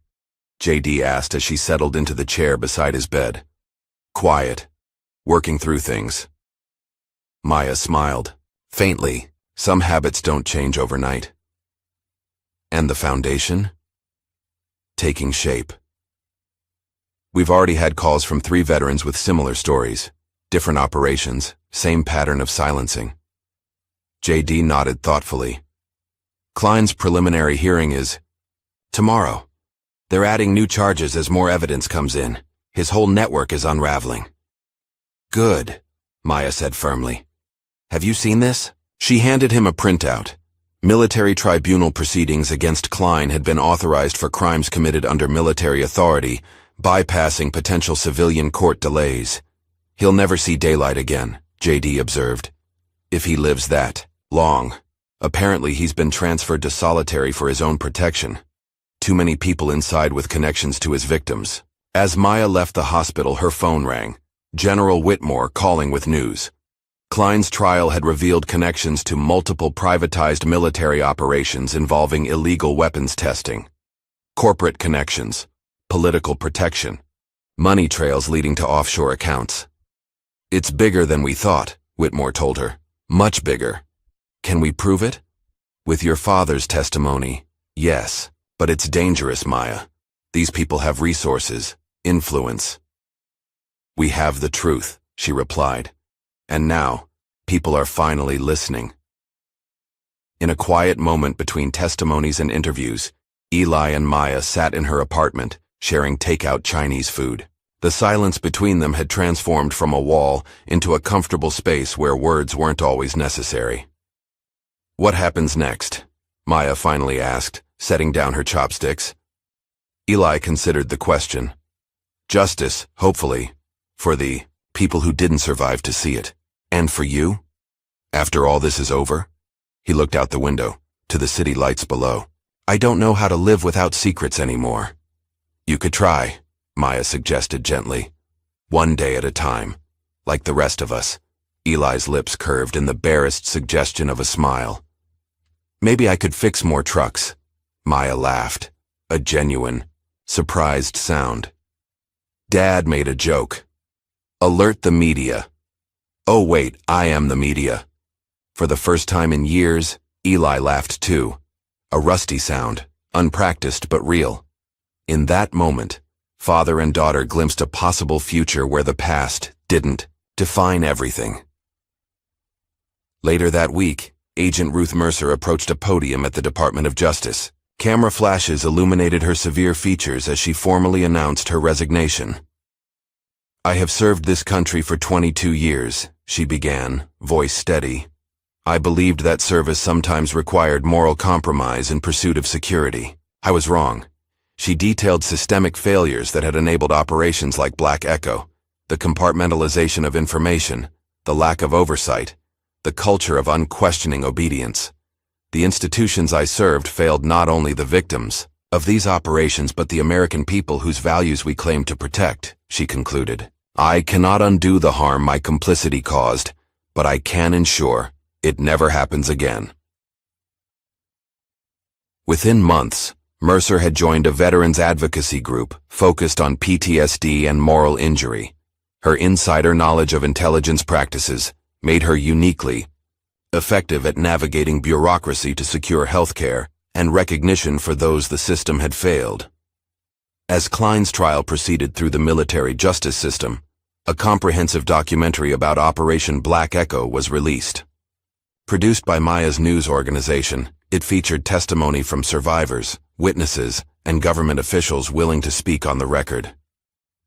JD asked as she settled into the chair beside his bed. Quiet, working through things. Maya smiled, faintly. Some habits don't change overnight. And the foundation? Taking shape. We've already had calls from 3 veterans with similar stories, different operations, same pattern of silencing. JD nodded thoughtfully. Klein's preliminary hearing is tomorrow. They're adding new charges as more evidence comes in. His whole network is unraveling. Good, Maya said firmly. Have you seen this? She handed him a printout. Military tribunal proceedings against Klein had been authorized for crimes committed under military authority, bypassing potential civilian court delays. He'll never see daylight again, JD observed. If he lives that long. Apparently he's been transferred to solitary for his own protection. Too many people inside with connections to his victims. As Maya left the hospital, her phone rang. General Whitmore calling with news. Klein's trial had revealed connections to multiple privatized military operations involving illegal weapons testing, corporate connections, political protection, money trails leading to offshore accounts. It's bigger than we thought, Whitmore told her. Much bigger. Can we prove it? With your father's testimony, yes, but it's dangerous, Maya. These people have resources, influence. We have the truth, she replied. And now, people are finally listening. In a quiet moment between testimonies and interviews, Eli and Maya sat in her apartment, sharing takeout Chinese food. The silence between them had transformed from a wall into a comfortable space where words weren't always necessary. What happens next? Maya finally asked, setting down her chopsticks. Eli considered the question. Justice, hopefully, for the people who didn't survive to see it. And for you? After all this is over? He looked out the window, to the city lights below. I don't know how to live without secrets anymore. You could try, Maya suggested gently. One day at a time, like the rest of us. Eli's lips curved in the barest suggestion of a smile. Maybe I could fix more trucks. Maya laughed, a genuine, surprised sound. Dad made a joke. Alert the media. Oh wait, I am the media. For the first time in years, Eli laughed too. A rusty sound, unpracticed but real. In that moment, father and daughter glimpsed a possible future where the past didn't define everything. Later that week, Agent Ruth Mercer approached a podium at the Department of Justice. Camera flashes illuminated her severe features as she formally announced her resignation. I have served this country for 22 years, she began, voice steady. I believed that service sometimes required moral compromise in pursuit of security. I was wrong. She detailed systemic failures that had enabled operations like Black Echo, the compartmentalization of information, the lack of oversight, the culture of unquestioning obedience. The institutions I served failed not only the victims of these operations but the American people whose values we claim to protect, she concluded. I cannot undo the harm my complicity caused, but I can ensure it never happens again. Within months, Mercer had joined a veterans advocacy group focused on PTSD and moral injury. Her insider knowledge of intelligence practices made her uniquely effective at navigating bureaucracy to secure health care and recognition for those the system had failed. As Klein's trial proceeded through the military justice system, a comprehensive documentary about Operation Black Echo was released. Produced by Maya's news organization, it featured testimony from survivors, witnesses, and government officials willing to speak on the record.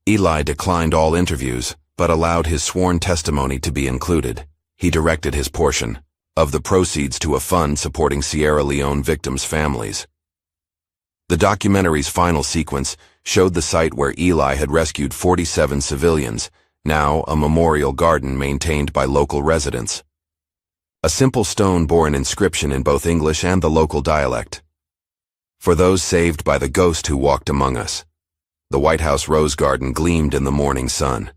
Eli declined all interviews, but allowed his sworn testimony to be included. He directed his portion of the proceeds to a fund supporting Sierra Leone victims' families. The documentary's final sequence showed the site where Eli had rescued 47 civilians, now a memorial garden maintained by local residents. A simple stone bore an inscription in both English and the local dialect. For those saved by the ghost who walked among us. The White House rose garden gleamed in the morning sun.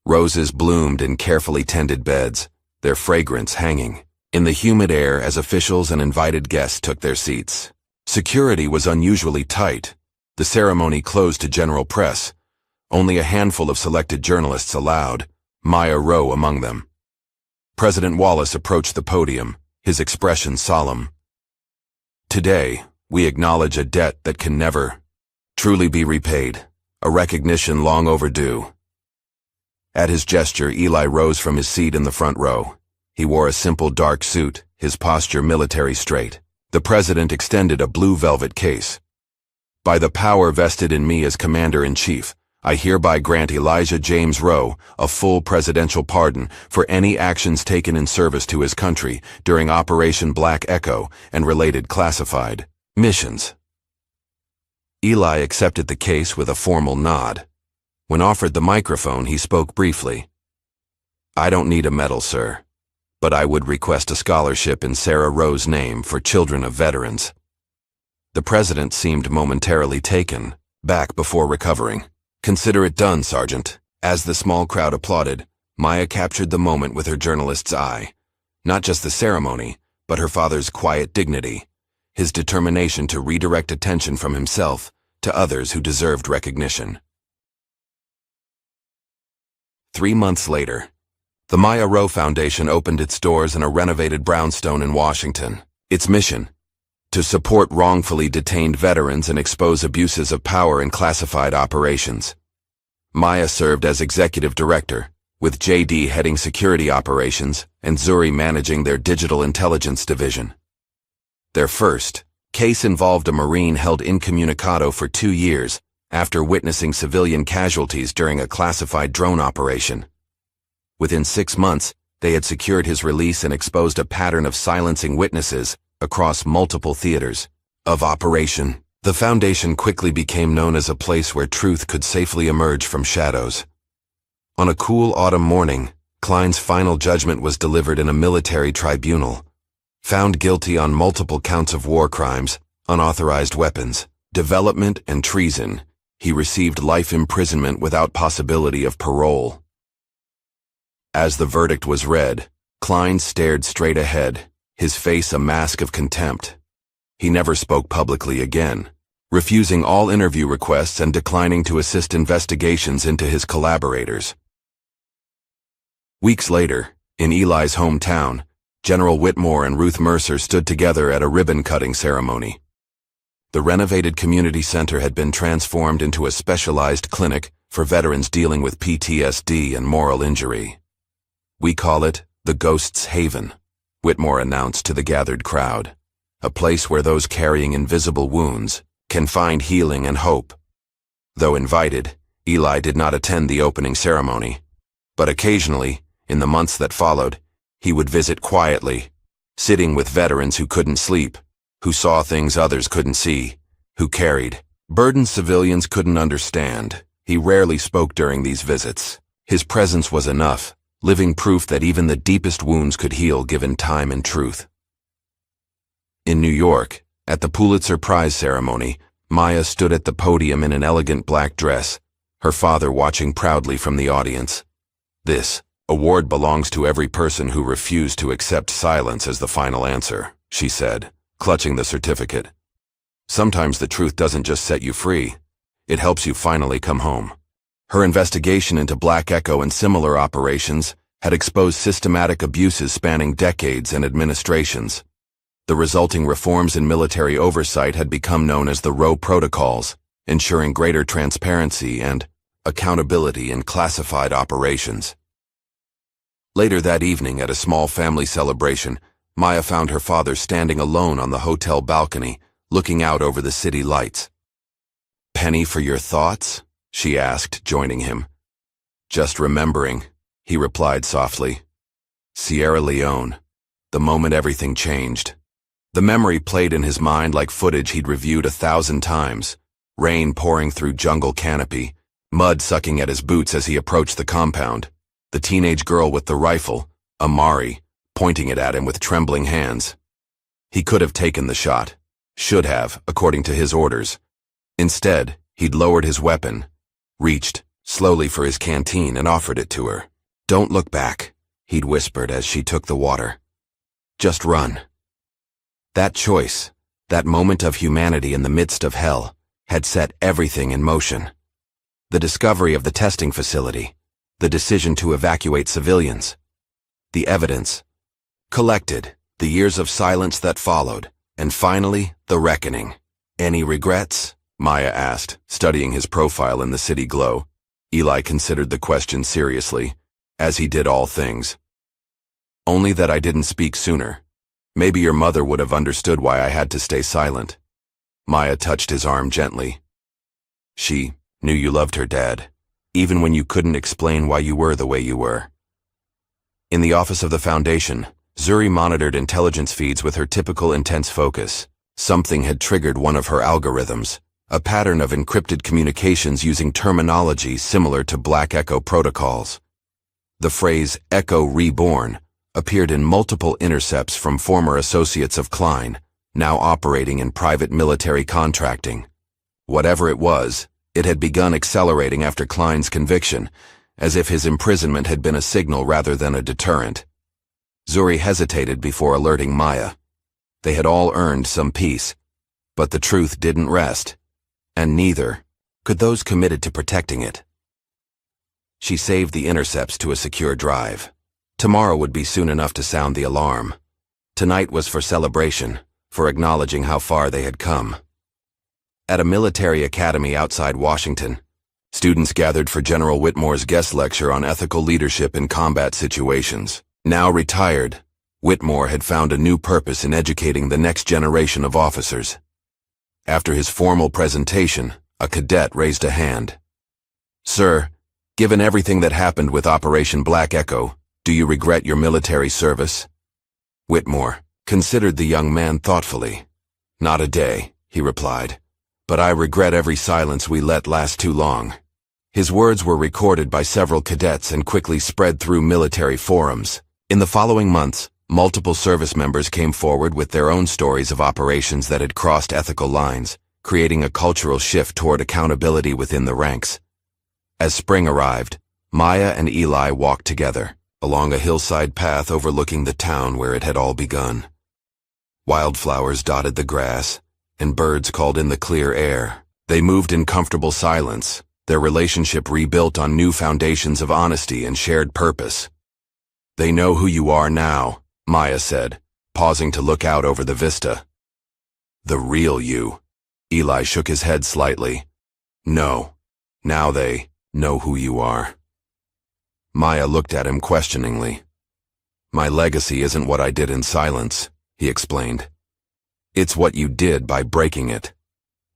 Roses bloomed in carefully tended beds, their fragrance hanging in the humid air as officials and invited guests took their seats. Security was unusually tight. The ceremony closed to general press. Only a handful of selected journalists allowed, Maya Rowe among them. President Wallace approached the podium, his expression solemn. Today, we acknowledge a debt that can never truly be repaid, a recognition long overdue. At his gesture, Eli rose from his seat in the front row. He wore a simple dark suit, his posture military straight. The president extended a blue velvet case. By the power vested in me as Commander-in-Chief, I hereby grant Elijah James Rowe a full presidential pardon for any actions taken in service to his country during Operation Black Echo and related classified missions. Eli accepted the case with a formal nod. When offered the microphone, he spoke briefly. I don't need a medal, sir, but I would request a scholarship in Sarah Rowe's name for children of veterans. The president seemed momentarily taken back before recovering. Consider it done, Sergeant. As the small crowd applauded, Maya captured the moment with her journalist's eye. Not just the ceremony, but her father's quiet dignity, his determination to redirect attention from himself to others who deserved recognition. 3 months later, the Maya Rowe Foundation opened its doors in a renovated brownstone in Washington. Its mission: to support wrongfully detained veterans and expose abuses of power in classified operations. Maya served as executive director, with J.D. heading security operations and Zuri managing their digital intelligence division. Their first case involved a Marine held incommunicado for 2 years after witnessing civilian casualties during a classified drone operation. Within 6 months, they had secured his release and exposed a pattern of silencing witnesses across multiple theaters of operation. The foundation quickly became known as a place where truth could safely emerge from shadows. On a cool autumn morning, Klein's final judgment was delivered in a military tribunal. Found guilty on multiple counts of war crimes, unauthorized weapons, development, and treason, he received life imprisonment without possibility of parole. As the verdict was read, Klein stared straight ahead, his face a mask of contempt. He never spoke publicly again, refusing all interview requests and declining to assist investigations into his collaborators. Weeks later, in Eli's hometown, General Whitmore and Ruth Mercer stood together at a ribbon-cutting ceremony. The renovated community center had been transformed into a specialized clinic for veterans dealing with PTSD and moral injury. We call it the Ghost's Haven, Whitmore announced to the gathered crowd, a place where those carrying invisible wounds can find healing and hope. Though invited, Eli did not attend the opening ceremony, but occasionally, in the months that followed, he would visit quietly, sitting with veterans who couldn't sleep, who saw things others couldn't see, who carried burdens civilians couldn't understand. He rarely spoke during these visits. His presence was enough, living proof that even the deepest wounds could heal given time and truth. In New York, at the Pulitzer Prize ceremony, Maya stood at the podium in an elegant black dress, her father watching proudly from the audience. This award belongs to every person who refused to accept silence as the final answer, she said, clutching the certificate. Sometimes the truth doesn't just set you free, it helps you finally come home. Her investigation into Black Echo and similar operations had exposed systematic abuses spanning decades and administrations. The resulting reforms in military oversight had become known as the Rowe Protocols, ensuring greater transparency and accountability in classified operations. Later that evening, at a small family celebration, Maya found her father standing alone on the hotel balcony, looking out over the city lights. "Penny for your thoughts?" she asked, joining him. "Just remembering," he replied softly. Sierra Leone, the moment everything changed. The memory played in his mind like footage he'd reviewed 1,000 times. Rain pouring through jungle canopy, mud sucking at his boots as he approached the compound. The teenage girl with the rifle, Amari, pointing it at him with trembling hands. He could have taken the shot. Should have, according to his orders. Instead, he'd lowered his weapon, reached slowly for his canteen and offered it to her. "Don't look back," he'd whispered as she took the water. "Just run." That choice, that moment of humanity in the midst of hell, had set everything in motion. The discovery of the testing facility, the decision to evacuate civilians, the evidence collected, the years of silence that followed, and finally, the reckoning. "Any regrets?" Maya asked, studying his profile in the city glow. Eli considered the question seriously, as he did all things. "Only that I didn't speak sooner. Maybe your mother would have understood why I had to stay silent." Maya touched his arm gently. "She knew you loved her dad," even when you couldn't explain why you were the way you were. In the office of the Foundation, Zuri monitored intelligence feeds with her typical intense focus. Something had triggered one of her algorithms, a pattern of encrypted communications using terminology similar to Black Echo protocols. The phrase Echo Reborn appeared in multiple intercepts from former associates of Klein, now operating in private military contracting. Whatever it was, it had begun accelerating after Klein's conviction, as if his imprisonment had been a signal rather than a deterrent. Zuri hesitated before alerting Maya. They had all earned some peace, but the truth didn't rest, and neither could those committed to protecting it. She saved the intercepts to a secure drive. Tomorrow would be soon enough to sound the alarm. Tonight was for celebration, for acknowledging how far they had come. At a military academy outside Washington, students gathered for General Whitmore's guest lecture on ethical leadership in combat situations. Now retired, Whitmore had found a new purpose in educating the next generation of officers. After his formal presentation, a cadet raised a hand. "Sir, given everything that happened with Operation Black Echo, do you regret your military service?" Whitmore considered the young man thoughtfully. "Not a day," he replied, "but I regret every silence we let last too long." His words were recorded by several cadets and quickly spread through military forums. In the following months, multiple service members came forward with their own stories of operations that had crossed ethical lines, creating a cultural shift toward accountability within the ranks. As spring arrived, Maya and Eli walked together, along a hillside path overlooking the town where it had all begun. Wildflowers dotted the grass, and birds called in the clear air. They moved in comfortable silence, their relationship rebuilt on new foundations of honesty and shared purpose. "They know who you are now," Maya said, pausing to look out over the vista. "The real you." Eli shook his head slightly. "No. Now they know who you are." Maya looked at him questioningly. "My legacy isn't what I did in silence," he explained. "It's what you did by breaking it."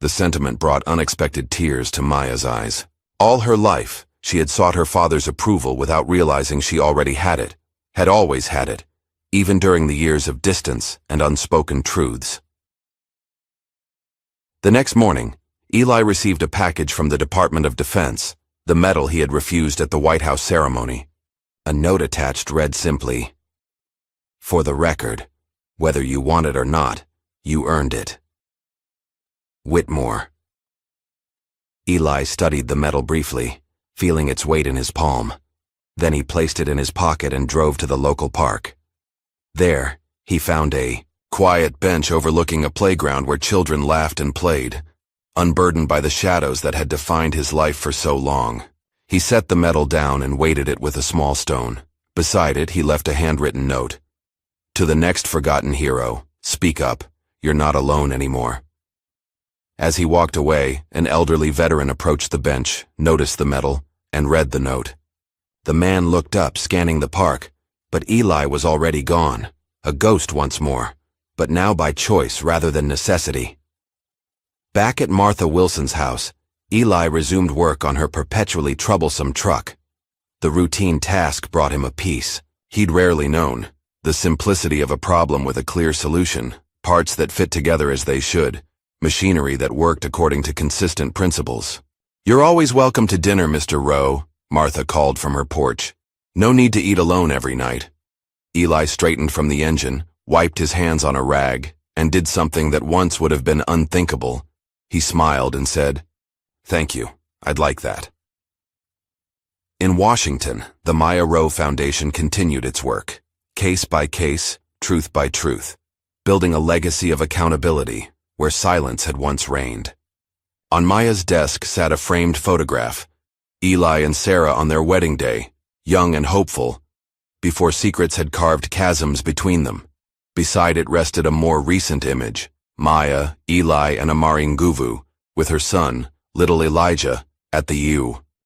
The sentiment brought unexpected tears to Maya's eyes. All her life, she had sought her father's approval without realizing she already had it, had always had it, even during the years of distance and unspoken truths. The next morning, Eli received a package from the Department of Defense, the medal he had refused at the White House ceremony. A note attached read simply, "For the record, whether you want it or not, you earned it. Whitmore." Eli studied the medal briefly, feeling its weight in his palm. Then he placed it in his pocket and drove to the local park. There, he found a quiet bench overlooking a playground where children laughed and played, unburdened by the shadows that had defined his life for so long. He set the medal down and weighted it with a small stone. Beside it, he left a handwritten note. "To the next forgotten hero, speak up. You're not alone anymore." As he walked away, an elderly veteran approached the bench, noticed the medal, and read the note. The man looked up, scanning the park, but Eli was already gone, a ghost once more, but now by choice rather than necessity. Back at Martha Wilson's house, Eli resumed work on her perpetually troublesome truck. The routine task brought him a peace he'd rarely known, the simplicity of a problem with a clear solution, parts that fit together as they should, machinery that worked according to consistent principles. "You're always welcome to dinner, Mr. Rowe," Martha called from her porch. "No need to eat alone every night." Eli straightened from the engine, wiped his hands on a rag, and did something that once would have been unthinkable. He smiled and said, "Thank you, I'd like that." In Washington, the Maya Rowe Foundation continued its work, case by case, truth by truth, building a legacy of accountability where silence had once reigned. On Maya's desk sat a framed photograph, Eli and Sarah on their wedding day, young and hopeful, before secrets had carved chasms between them. Beside it rested a more recent image, Maya, Eli, and Amari Nguvu, with her son, little Elijah, at the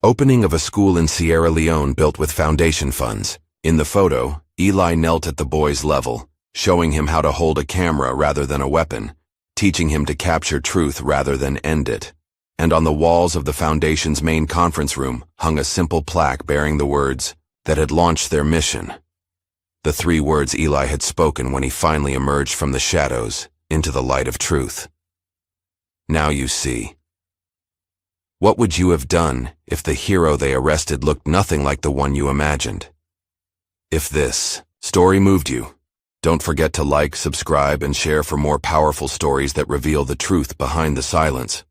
opening of a school in Sierra Leone built with foundation funds. In the photo, Eli knelt at the boy's level, showing him how to hold a camera rather than a weapon, teaching him to capture truth rather than end it. and on the walls of the Foundation's main conference room hung a simple plaque bearing the words that had launched their mission. The 3 words Eli had spoken when he finally emerged from the shadows into the light of truth. Now you see. What would you have done if the hero they arrested looked nothing like the one you imagined? If this story moved you, don't forget to like, subscribe, and share for more powerful stories that reveal the truth behind the silence.